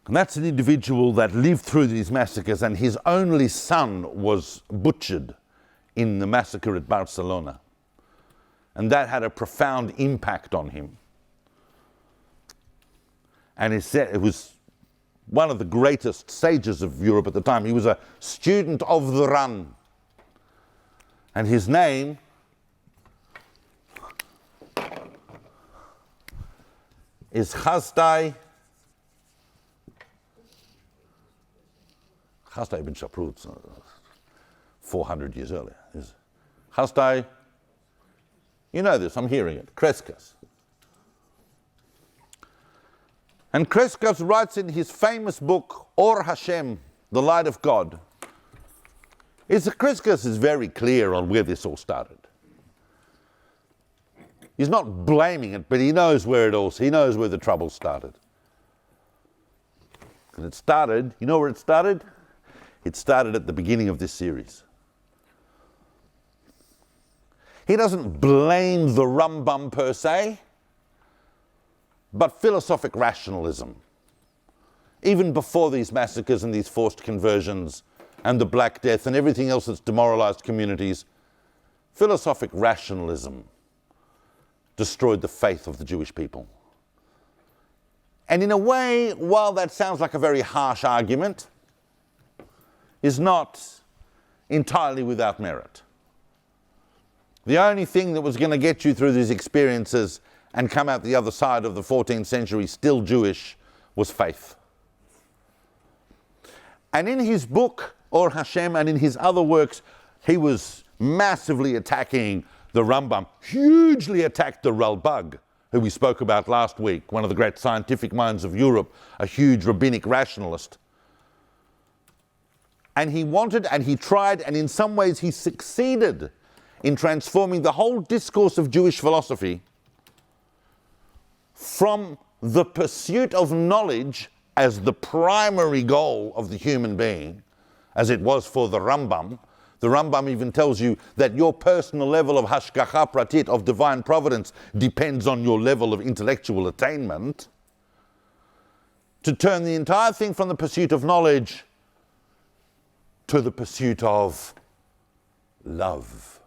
A: And that's an individual that lived through these massacres, and his only son was butchered in the massacre at Barcelona. And that had a profound impact on him. And he said it was one of the greatest sages of Europe at the time. He was a student of the Run. And his name is Chazdai ben Shaprut, 400 years earlier. Chazdai, you know this, I'm hearing it, Crescas. And Crescas writes in his famous book, Or Hashem, the Light of God, Crescas is very clear on where this all started. He's not blaming it, but he knows where he knows where the trouble started. And it started, you know where it started? It started at the beginning of this series. He doesn't blame the Rambam per se, but philosophic rationalism. Even before these massacres and these forced conversions and the Black Death and everything else that's demoralized communities, philosophic rationalism destroyed the faith of the Jewish people. And in a way, while that sounds like a very harsh argument, is not entirely without merit. The only thing that was going to get you through these experiences and come out the other side of the 14th century still Jewish was faith. And in his book, Or Hashem, and in his other works, he was massively attacking the Rambam, hugely attacked the Ralbag, who we spoke about last week, one of the great scientific minds of Europe, a huge rabbinic rationalist. And he wanted, and he tried, and in some ways he succeeded in transforming the whole discourse of Jewish philosophy from the pursuit of knowledge as the primary goal of the human being, as it was for the Rambam. The Rambam even tells you that your personal level of hashgacha pratit, of divine providence, depends on your level of intellectual attainment. To turn the entire thing from the pursuit of knowledge to the pursuit of love.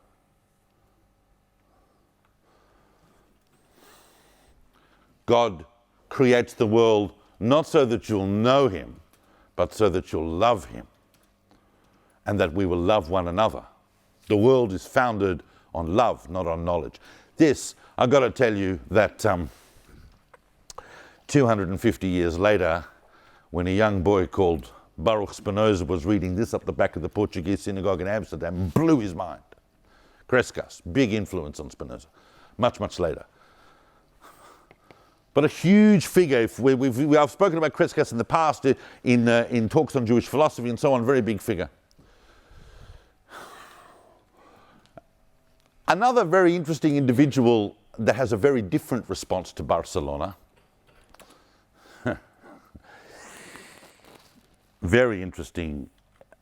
A: God creates the world not so that you'll know him, but so that you'll love him, and that we will love one another. The world is founded on love, not on knowledge. This, I've got to tell you that 250 years later, when a young boy called Baruch Spinoza was reading this up the back of the Portuguese synagogue in Amsterdam, blew his mind. Crescas, big influence on Spinoza, much, much later. But a huge figure. I've spoken about Crescas in the past in talks on Jewish philosophy and so on, very big figure. Another very interesting individual that has a very different response to Barcelona, very interesting,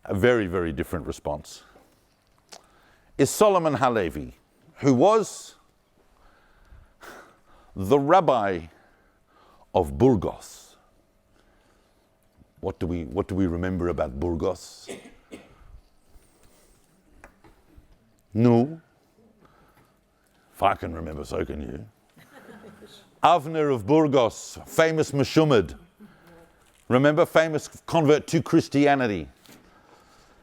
A: a very, very different response, is Solomon Halevi, who was the rabbi of Burgos. What do we remember about Burgos? No. If I can remember, so can you. Avner of Burgos, famous Meshumad. Remember, famous convert to Christianity.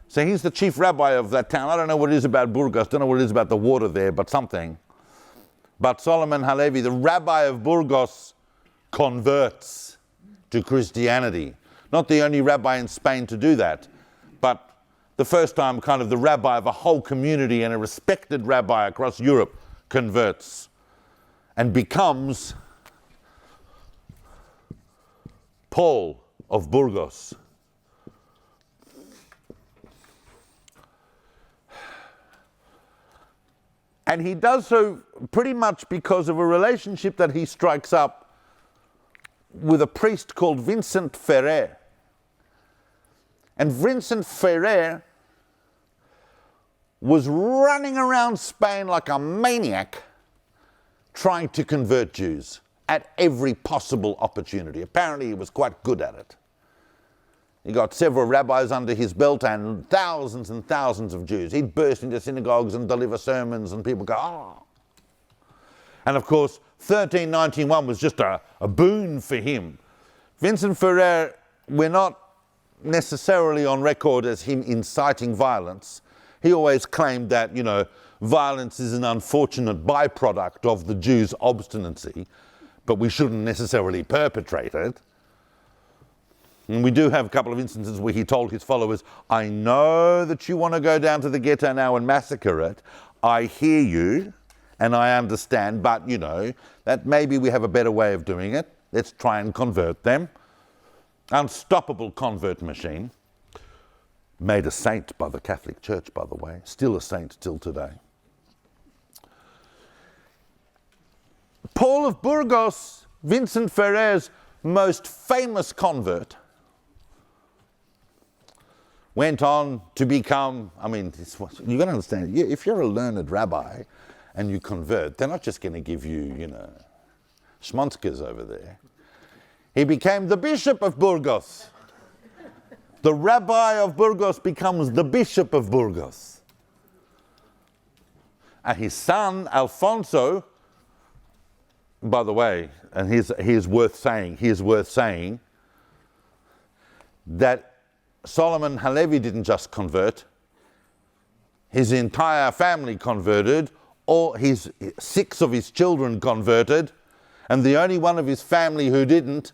A: So he's the chief rabbi of that town. I don't know what it is about Burgos, don't know what it is about the water there, but something. But Solomon Halevi, the rabbi of Burgos, converts to Christianity. Not the only rabbi in Spain to do that, but the first time kind of the rabbi of a whole community and a respected rabbi across Europe converts and becomes Paul of Burgos. And he does so pretty much because of a relationship that he strikes up with a priest called Vincent Ferrer. And Vincent Ferrer was running around Spain like a maniac trying to convert Jews at every possible opportunity. Apparently he was quite good at it. He got several rabbis under his belt and thousands of Jews. He'd burst into synagogues and deliver sermons and people go, oh. And of course, 1391 was just a boon for him. Vincent Ferrer, we're not necessarily on record as him inciting violence. He always claimed that, you know, violence is an unfortunate byproduct of the Jews' obstinacy, but we shouldn't necessarily perpetrate it. And we do have a couple of instances where he told his followers, I know that you want to go down to the ghetto now and massacre it. I hear you and I understand, but you know, that maybe we have a better way of doing it. Let's try and convert them. Unstoppable convert machine. Made a saint by the Catholic Church, by the way. Still a saint till today. Paul of Burgos, Vincent Ferrer's most famous convert, went on to become, I mean, you've got to understand, if you're a learned rabbi and you convert, they're not just going to give you, you know, schmonskers over there. He became the Bishop of Burgos. The rabbi of Burgos becomes the Bishop of Burgos. And his son, Alfonso, by the way, and here's worth saying that Solomon Halevi didn't just convert, his entire family converted, all his 6 of his children converted, and the only one of his family who didn't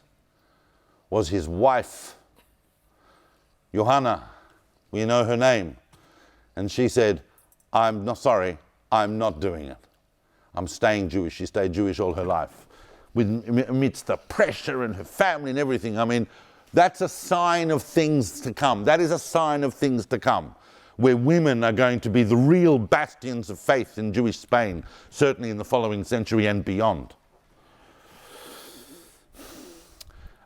A: was his wife, Johanna. We know her name. And she said, I'm not doing it. I'm staying Jewish. She stayed Jewish all her life. Amidst the pressure and her family and everything. I mean, that's a sign of things to come. That is a sign of things to come, where women are going to be the real bastions of faith in Jewish Spain, certainly in the following century and beyond.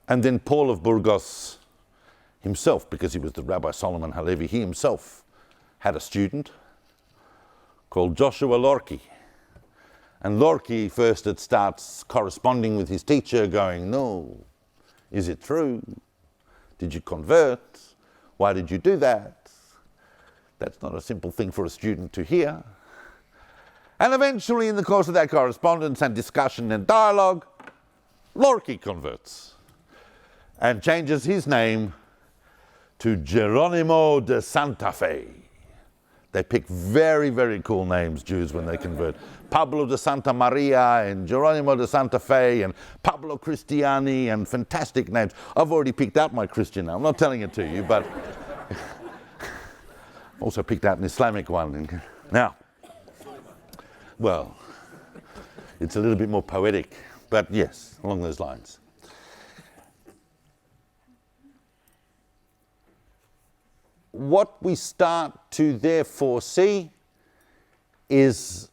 A: And then Paul of Burgos himself, because he was the Rabbi Solomon Halevi, he himself had a student called Joshua Lorchi. And Lorchi first starts corresponding with his teacher, going, no, is it true? Did you convert? Why did you do that? That's not a simple thing for a student to hear. And eventually, in the course of that correspondence and discussion and dialogue, Lorchi converts and changes his name to Geronimo de Santa Fe. They pick very, very cool names, Jews, when they convert. Pablo de Santa Maria and Geronimo de Santa Fe and Pablo Cristiani and fantastic names. I've already picked out my Christian name. I'm not telling it to you, but I've also picked out an Islamic one. Now, well, it's a little bit more poetic, but yes, along those lines. What we start to therefore see is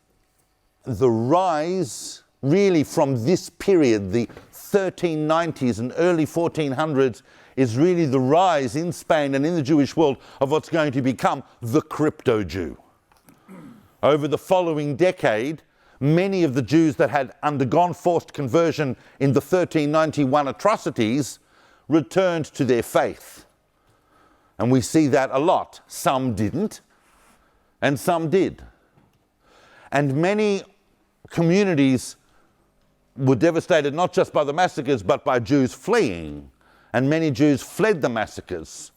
A: the rise, really from this period, the 1390s and early 1400s, is really the rise in Spain and in the Jewish world of what's going to become the crypto-Jew. Over the following decade, many of the Jews that had undergone forced conversion in the 1391 atrocities returned to their faith. And we see that a lot. Some didn't, and some did. And many communities were devastated not just by the massacres, but by Jews fleeing. And many Jews fled the massacres.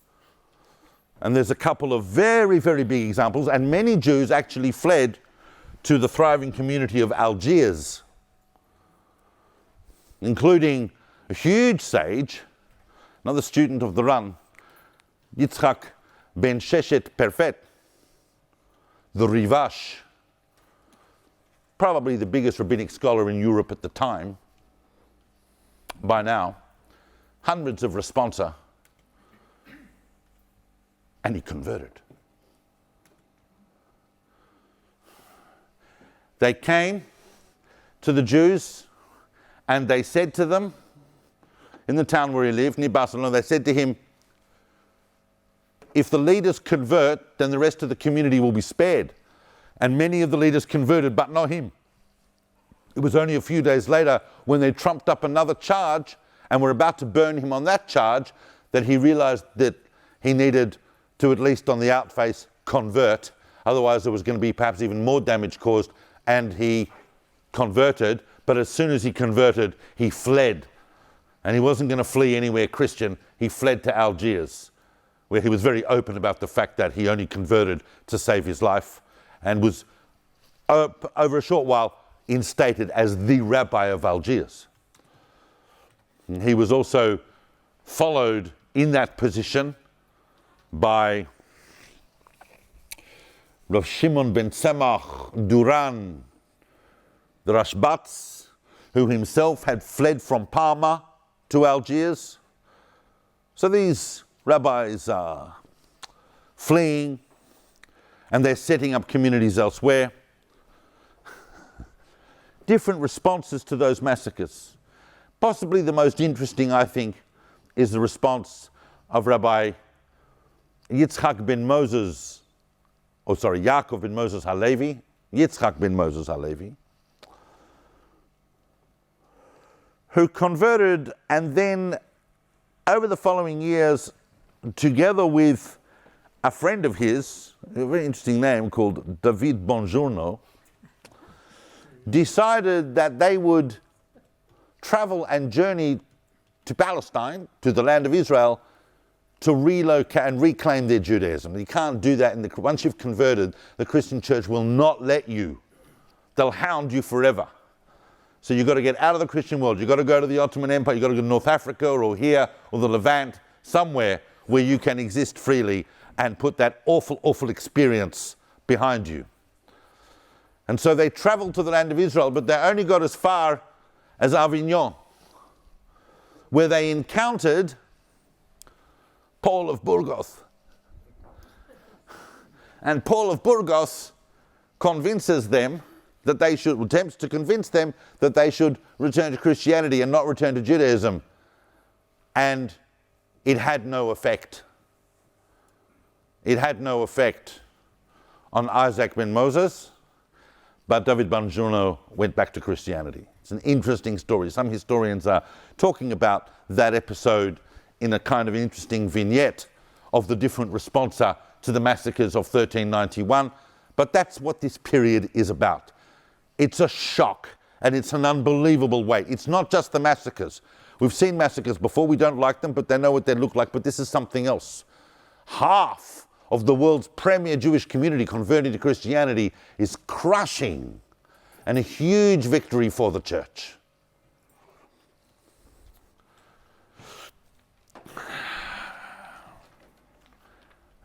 A: And there's a couple of very, very big examples. And many Jews actually fled to the thriving community of Algiers, including a huge sage, another student of the run, Yitzchak ben Sheshet Perfet, the Rivash, probably the biggest rabbinic scholar in Europe at the time, by now, hundreds of responsa, and he converted. They came to the Jews and they said to them, in the town where he lived, near Barcelona, they said to him, if the leaders convert, then the rest of the community will be spared. And many of the leaders converted, but not him. It was only a few days later when they trumped up another charge and were about to burn him on that charge that he realized that he needed to, at least on the outface, convert. Otherwise there was going to be perhaps even more damage caused, and he converted. But as soon as he converted, he fled. And he wasn't going to flee anywhere Christian. He fled to Algiers, where he was very open about the fact that he only converted to save his life, and was, over a short while, instated as the rabbi of Algiers. And he was also followed in that position by Rav Shimon ben Tzemach Duran, the Rashbatz, who himself had fled from Parma to Algiers. So these rabbis are fleeing and they're setting up communities elsewhere. Different responses to those massacres. Possibly the most interesting, I think, is the response of Rabbi Yaakov ben Moses Halevi, Yitzchak ben Moses Halevi, who converted, and then over the following years, together with a friend of his, a very interesting name called David Bongiorno, decided that they would travel and journey to Palestine, to the land of Israel, to relocate and reclaim their Judaism. You can't do that once you've converted, the Christian church will not let you. They'll hound you forever. So you've got to get out of the Christian world. You've got to go to the Ottoman Empire. You've got to go to North Africa or here or the Levant, somewhere where you can exist freely and put that awful, awful experience behind you. And so they traveled to the land of Israel, but they only got as far as Avignon, where they encountered Paul of Burgos. And Paul of Burgos convinces them that they should, attempts to convince them that they should return to Christianity and not return to Judaism. And it had no effect. It had no effect on Isaac ben Moses, but David Bongiorno went back to Christianity. It's an interesting story. Some historians are talking about that episode in a kind of interesting vignette of the different responsa to the massacres of 1391. But that's what this period is about. It's a shock, and it's an unbelievable weight. It's not just the massacres. We've seen massacres before. We don't like them, but they know what they look like. But this is something else. Half of the world's premier Jewish community converting to Christianity is crushing, and a huge victory for the church.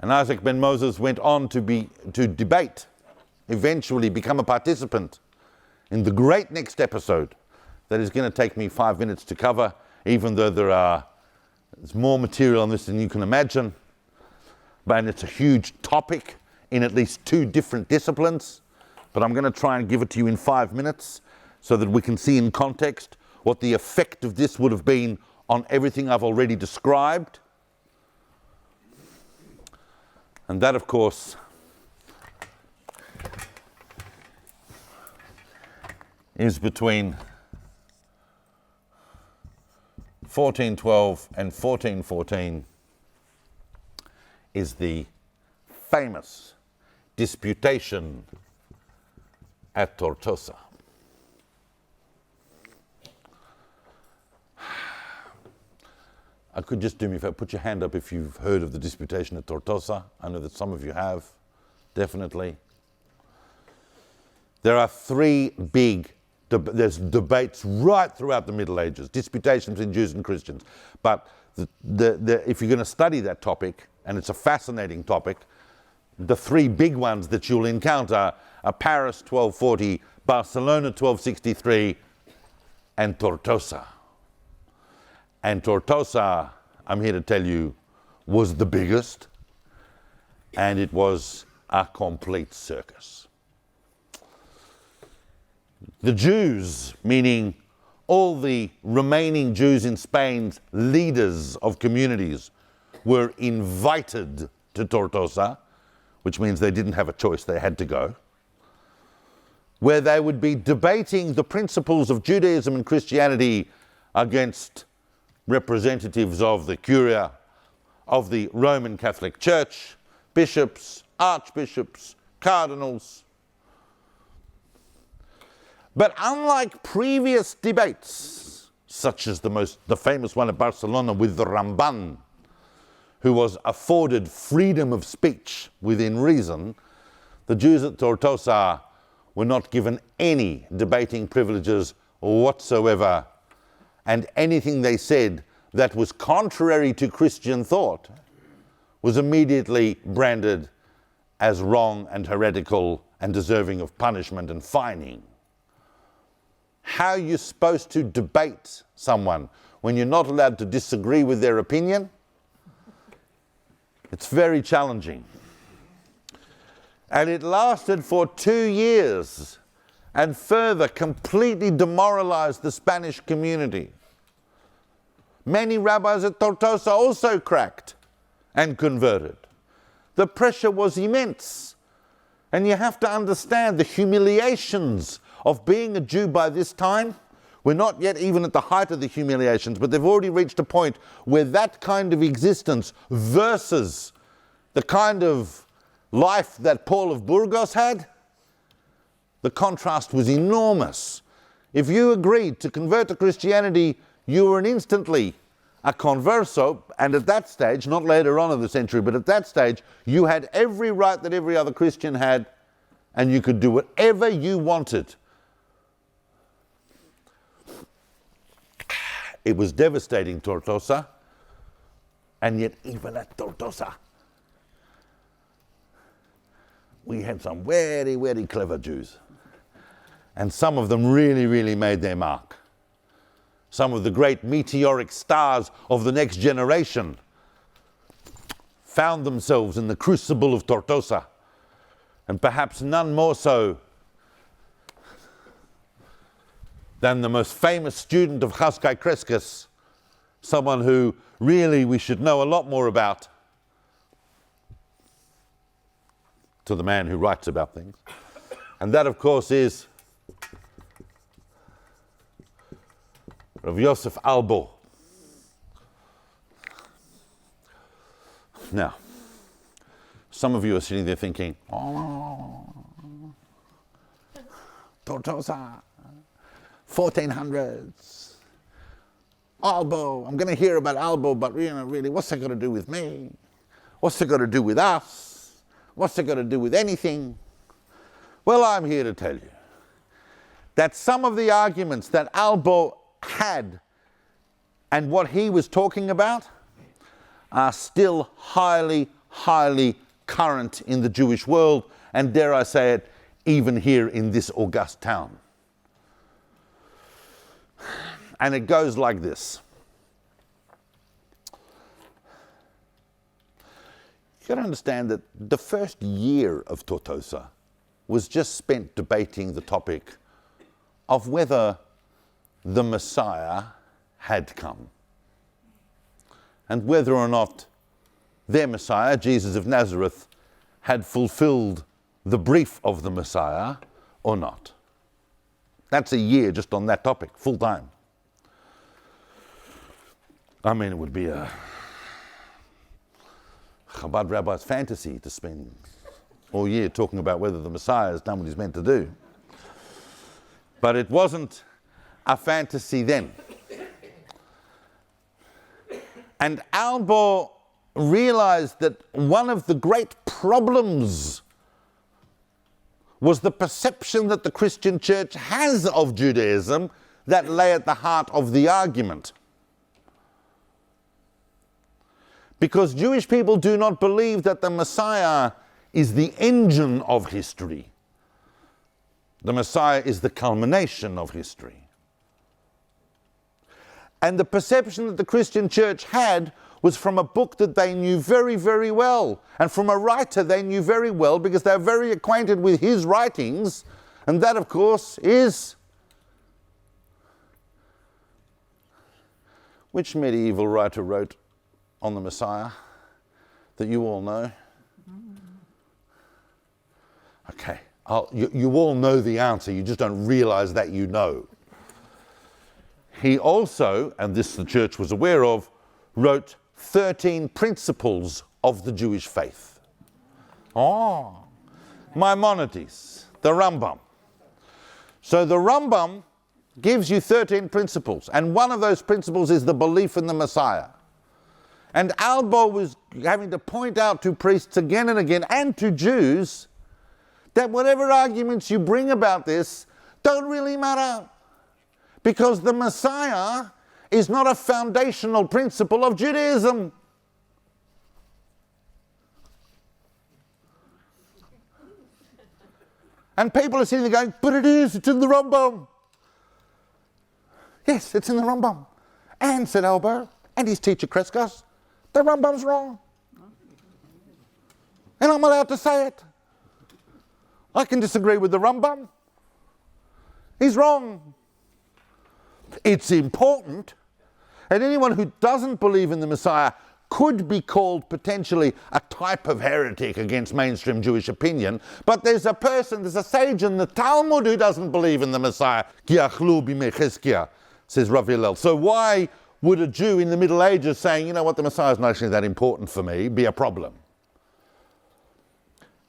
A: And Isaac ben Moses went on to debate, eventually become a participant in the great next episode that is going to take me 5 minutes to cover, even though there's more material on this than you can imagine. But it's a huge topic in at least 2 different disciplines. But I'm going to try and give it to you in 5 minutes so that we can see in context what the effect of this would have been on everything I've already described. And that, of course, is between 1412 and 1414 is the famous disputation at Tortossa. I could just do me a favor, put your hand up if you've heard of the disputation at Tortossa. I know that some of you have, definitely. There are three big, there's debates right throughout the Middle Ages, disputations between Jews and Christians. But if you're going to study that topic, and it's a fascinating topic, the three big ones that you'll encounter are Paris 1240, Barcelona 1263, and Tortossa. And Tortossa, I'm here to tell you, was the biggest, and it was a complete circus. The Jews, meaning all the remaining Jews in Spain's leaders of communities, were invited to Tortossa, which means they didn't have a choice, they had to go, where they would be debating the principles of Judaism and Christianity against representatives of the Curia, of the Roman Catholic Church, bishops, archbishops, cardinals. But unlike previous debates, such as the famous one at Barcelona with the Ramban, who was afforded freedom of speech within reason, the Jews at Tortossa were not given any debating privileges whatsoever, and anything they said that was contrary to Christian thought was immediately branded as wrong and heretical and deserving of punishment and fining. How are you supposed to debate someone when you're not allowed to disagree with their opinion? It's very challenging. And it lasted for 2 years and further completely demoralized the Spanish community. Many rabbis at Tortossa also cracked and converted. The pressure was immense. And you have to understand the humiliations of being a Jew by this time. We're not yet even at the height of the humiliations, but they've already reached a point where that kind of existence versus the kind of life that Paul of Burgos had, the contrast was enormous. If you agreed to convert to Christianity, you were instantly a converso, and at that stage, not later on in the century, but at that stage, you had every right that every other Christian had, and you could do whatever you wanted. It was devastating, Tortossa, and yet even at Tortossa, we had some very, very clever Jews. And some of them really, really made their mark. Some of the great meteoric stars of the next generation found themselves in the crucible of Tortossa, and perhaps none more so than the most famous student of Chaskai Crescus, someone who really we should know a lot more about, to the man who writes about things. And that, of course, is Rav Yosef Albo. Now, some of you are sitting there thinking, oh, Tortossa, 1400s, Albo, I'm going to hear about Albo, but really, what's that got to do with me? What's it got to do with us? What's it got to do with anything? Well, I'm here to tell you that some of the arguments that Albo had and what he was talking about are still highly, highly current in the Jewish world, and dare I say it, even here in this august town. And it goes like this. You've got to understand that the first year of Tortossa was just spent debating the topic of whether the Messiah had come and whether or not their Messiah, Jesus of Nazareth, had fulfilled the brief of the Messiah or not. That's a year just on that topic, full time. I mean, it would be a Chabad rabbi's fantasy to spend all year talking about whether the Messiah has done what he's meant to do. But it wasn't a fantasy then. And Albo realized that one of the great problems was the perception that the Christian church has of Judaism that lay at the heart of the argument. Because Jewish people do not believe that the Messiah is the engine of history. The Messiah is the culmination of history. And the perception that the Christian church had was from a book that they knew very, very well, and from a writer they knew very well because they're very acquainted with his writings, and that, of course, is... Which medieval writer wrote on the Messiah that you all know? Okay, you all know the answer, you just don't realize that you know. He also, and this the church was aware of, wrote 13 principles of the Jewish faith. Maimonides, the Rambam. So the Rambam gives you 13 principles, and one of those principles is the belief in the Messiah. And Albo was having to point out to priests again and again, and to Jews, that whatever arguments you bring about this don't really matter. Because the Messiah is not a foundational principle of Judaism. And people are sitting there going, but it is, it's in the Rambam. Yes, it's in the Rambam. And, said Albo, and his teacher Kreskas, the Rambam's wrong. And I'm allowed to say it. I can disagree with the Rambam. He's wrong. It's important, and anyone who doesn't believe in the Messiah could be called potentially a type of heretic against mainstream Jewish opinion, but there's a sage in the Talmud who doesn't believe in the Messiah. Says Rav Hillel. So why would a Jew in the Middle Ages saying, you know what, the Messiah is not actually that important for me, be a problem?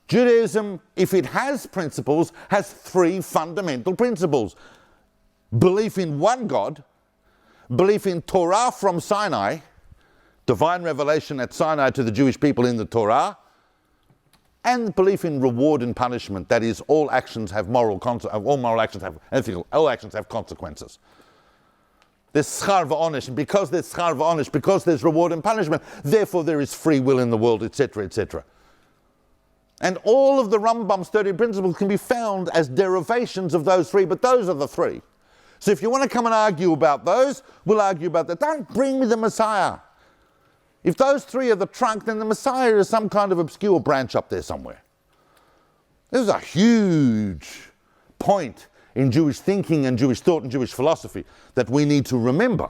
A: Judaism, if it has principles, has three fundamental principles. Belief in one God, belief in Torah from Sinai, divine revelation at Sinai to the Jewish people in the Torah, and belief in reward and punishment. That is, all actions have all actions have consequences. There's schar v'onesh, and because there's schar v'onesh, because there's reward and punishment, therefore there is free will in the world, etc., etc. And all of the Rambam's 13 principles can be found as derivations of those three, but those are the three. So if you want to come and argue about those, we'll argue about that. Don't bring me the Messiah. If those three are the trunk, then the Messiah is some kind of obscure branch up there somewhere. This is a huge point in Jewish thinking and Jewish thought and Jewish philosophy that we need to remember.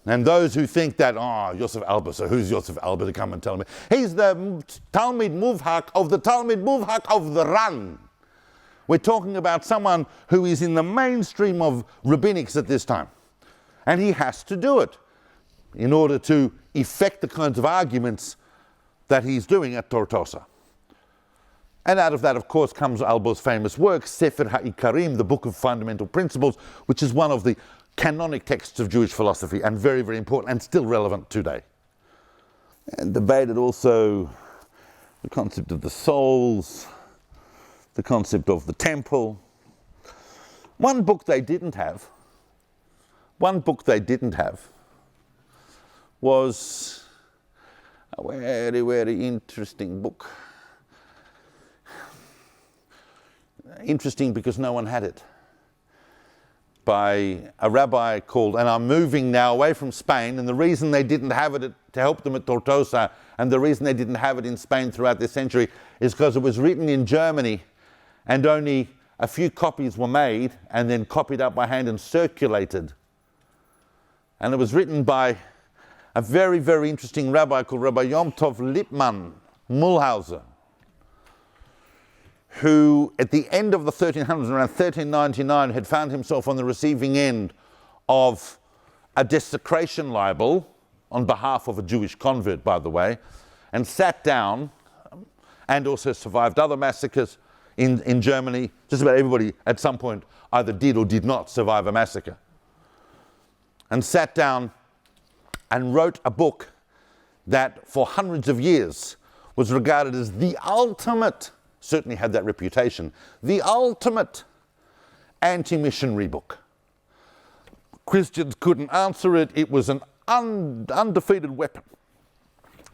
A: And those who think that, Yosef Alba, so who's Yosef Alba to come and tell me? He's the Talmid Muvhak of the Ran. We're talking about someone who is in the mainstream of rabbinics at this time. And he has to do it in order to effect the kinds of arguments that he's doing at Tortossa. And out of that, of course, comes Albo's famous work, Sefer HaIkarim, the Book of Fundamental Principles, which is one of the canonic texts of Jewish philosophy and very, very important and still relevant today. And debated also the concept of the souls, the concept of the temple. One book they didn't have was a very, very interesting book. Interesting because no one had it. By a rabbi called, and I'm moving now away from Spain, and the reason they didn't have it to help them at Tortossa, and the reason they didn't have it in Spain throughout this century, is because it was written in Germany, and only a few copies were made, and then copied up by hand and circulated. And it was written by a very, very interesting rabbi called Rabbi Yom Tov Lippmann Mulhauser, who at the end of the 1300s, around 1399, had found himself on the receiving end of a desecration libel on behalf of a Jewish convert, by the way, and sat down, and also survived other massacres in Germany. Just about everybody at some point either did or did not survive a massacre. And sat down and wrote a book that for hundreds of years was regarded as the ultimate, certainly had that reputation, the ultimate anti-missionary book. Christians couldn't answer it. It was an undefeated weapon.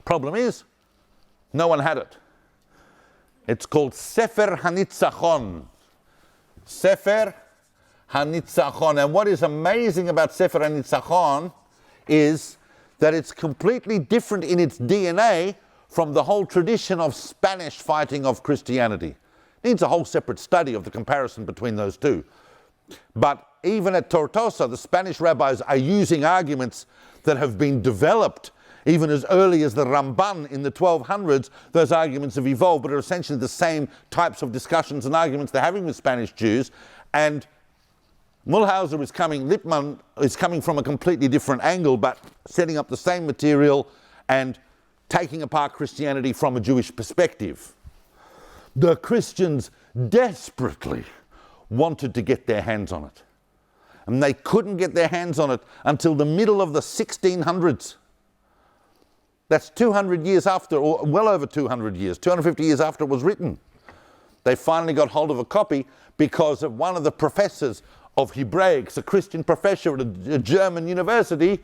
A: Problem is, no one had it. It's called Sefer HaNitzachon. Sefer HaNitzachon. And what is amazing about Sefer HaNitzachon is that it's completely different in its DNA from the whole tradition of Spanish fighting of Christianity. It needs a whole separate study of the comparison between those two. But even at Tortossa, the Spanish rabbis are using arguments that have been developed even as early as the Ramban in the 1200s. Those arguments have evolved, but are essentially the same types of discussions and arguments they're having with Spanish Jews. And Mulhauser is coming, Lippmann is coming from a completely different angle, but setting up the same material and taking apart Christianity from a Jewish perspective. The Christians desperately wanted to get their hands on it. And they couldn't get their hands on it until the middle of the 1600s. That's 200 years after, or well over 200 years, 250 years after it was written. They finally got hold of a copy because of one of the professors of Hebraics, a Christian professor at a German university,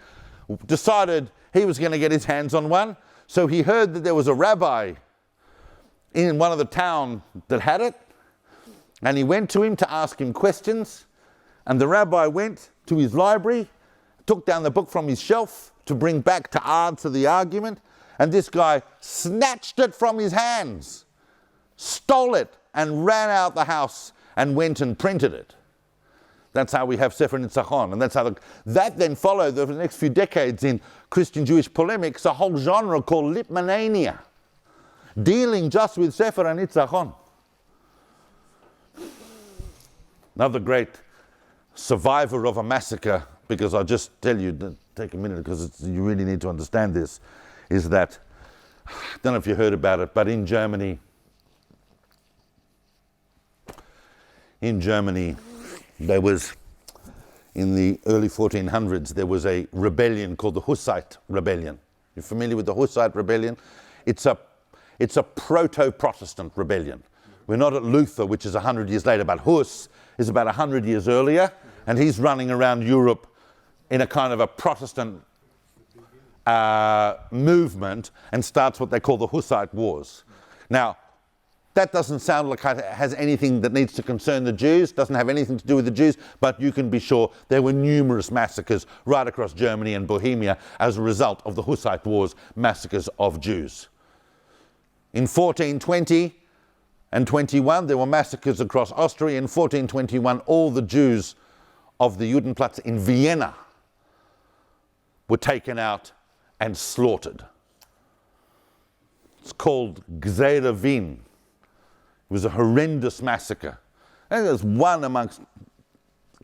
A: decided he was going to get his hands on one. So he heard that there was a rabbi in one of the town that had it, and he went to him to ask him questions. And the rabbi went to his library, took down the book from his shelf to bring back to answer the argument, and this guy snatched it from his hands, stole it, and ran out the house and went and printed it. That's how we have Sefer Nitzachon, and that's how that then followed over the next few decades in Christian-Jewish polemics, a whole genre called Lippmannania, dealing just with Sefer Nitzachon. Another great survivor of a massacre, because I'll just tell you, take a minute because you really need to understand this, is that, I don't know if you heard about it, but in Germany, there was, in the early 1400s, there was a rebellion called the Hussite Rebellion. You're familiar with the Hussite Rebellion? It's a proto-Protestant rebellion. We're not at Luther, which is 100 years later, but Hus is about 100 years earlier, and he's running around Europe in a kind of a Protestant movement and starts what they call the Hussite Wars. Now, that doesn't sound like it has anything that needs to concern the Jews, doesn't have anything to do with the Jews, but you can be sure there were numerous massacres right across Germany and Bohemia as a result of the Hussite Wars, massacres of Jews. In 1420 and 21, there were massacres across Austria. In 1421, all the Jews of the Judenplatz in Vienna were taken out and slaughtered. It's called Gzera Wien. It was a horrendous massacre. And there's one amongst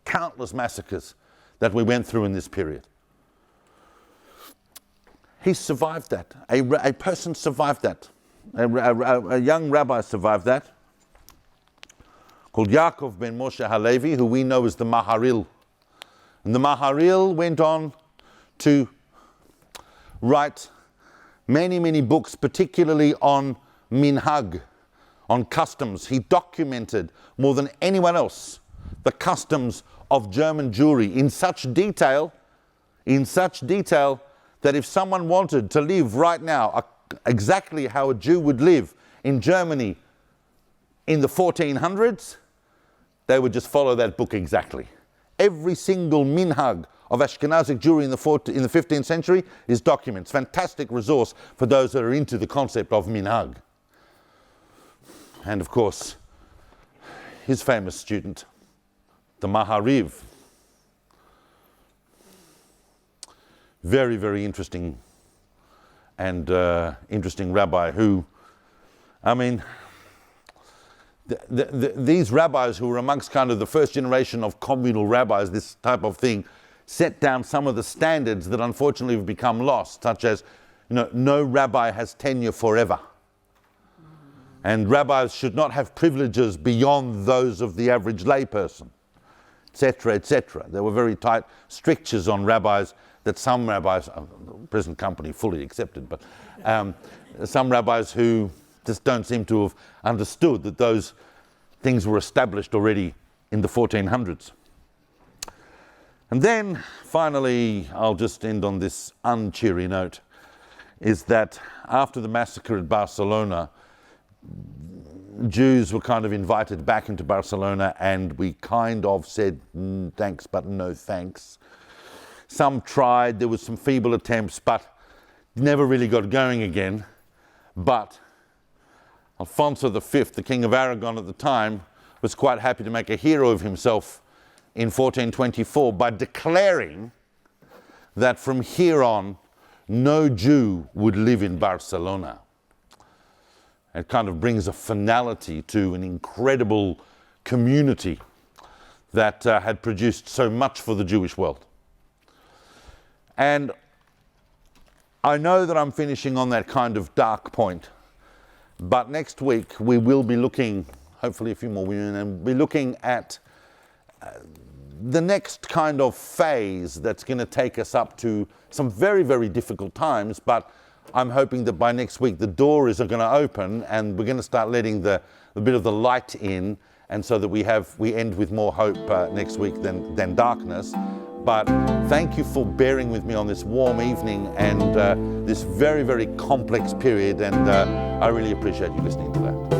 A: countless massacres that we went through in this period. He survived that. A person survived that. A young rabbi survived that, called Yaakov ben Moshe Halevi, who we know as the Maharil. And the Maharil went on to write many, many books, particularly on minhag, on customs. He documented more than anyone else the customs of German Jewry in such detail that if someone wanted to live right now exactly how a Jew would live in Germany in the 1400s, they would just follow that book exactly. Every single minhag of Ashkenazic Jewry in the 15th century is documents. Fantastic resource for those that are into the concept of minhag. And of course, his famous student, the Mahariv. Very, very interesting and interesting rabbi who, I mean, these rabbis who were amongst kind of the first generation of communal rabbis, this type of thing, set down some of the standards that unfortunately have become lost, such as, no rabbi has tenure forever. And rabbis should not have privileges beyond those of the average layperson, etc., etc. There were very tight strictures on rabbis that some rabbis, present company fully accepted, but some rabbis who just don't seem to have understood that those things were established already in the 1400s. And then, finally, I'll just end on this uncheery note, is that after the massacre at Barcelona, Jews were kind of invited back into Barcelona, and we kind of said, thanks, but no thanks. Some tried, there was some feeble attempts, but never really got going again. But Alfonso V, the King of Aragon at the time, was quite happy to make a hero of himself in 1424 by declaring that from here on, no Jew would live in Barcelona. It kind of brings a finality to an incredible community that had produced so much for the Jewish world. And I know that I'm finishing on that kind of dark point, but next week we will be looking, hopefully a few more women, and be looking at the next kind of phase that's going to take us up to some very, very difficult times, but I'm hoping that by next week the door is going to open and we're going to start letting the bit of the light in, and so that we end with more hope next week than darkness. But thank you for bearing with me on this warm evening and this very, very complex period, and I really appreciate you listening to that.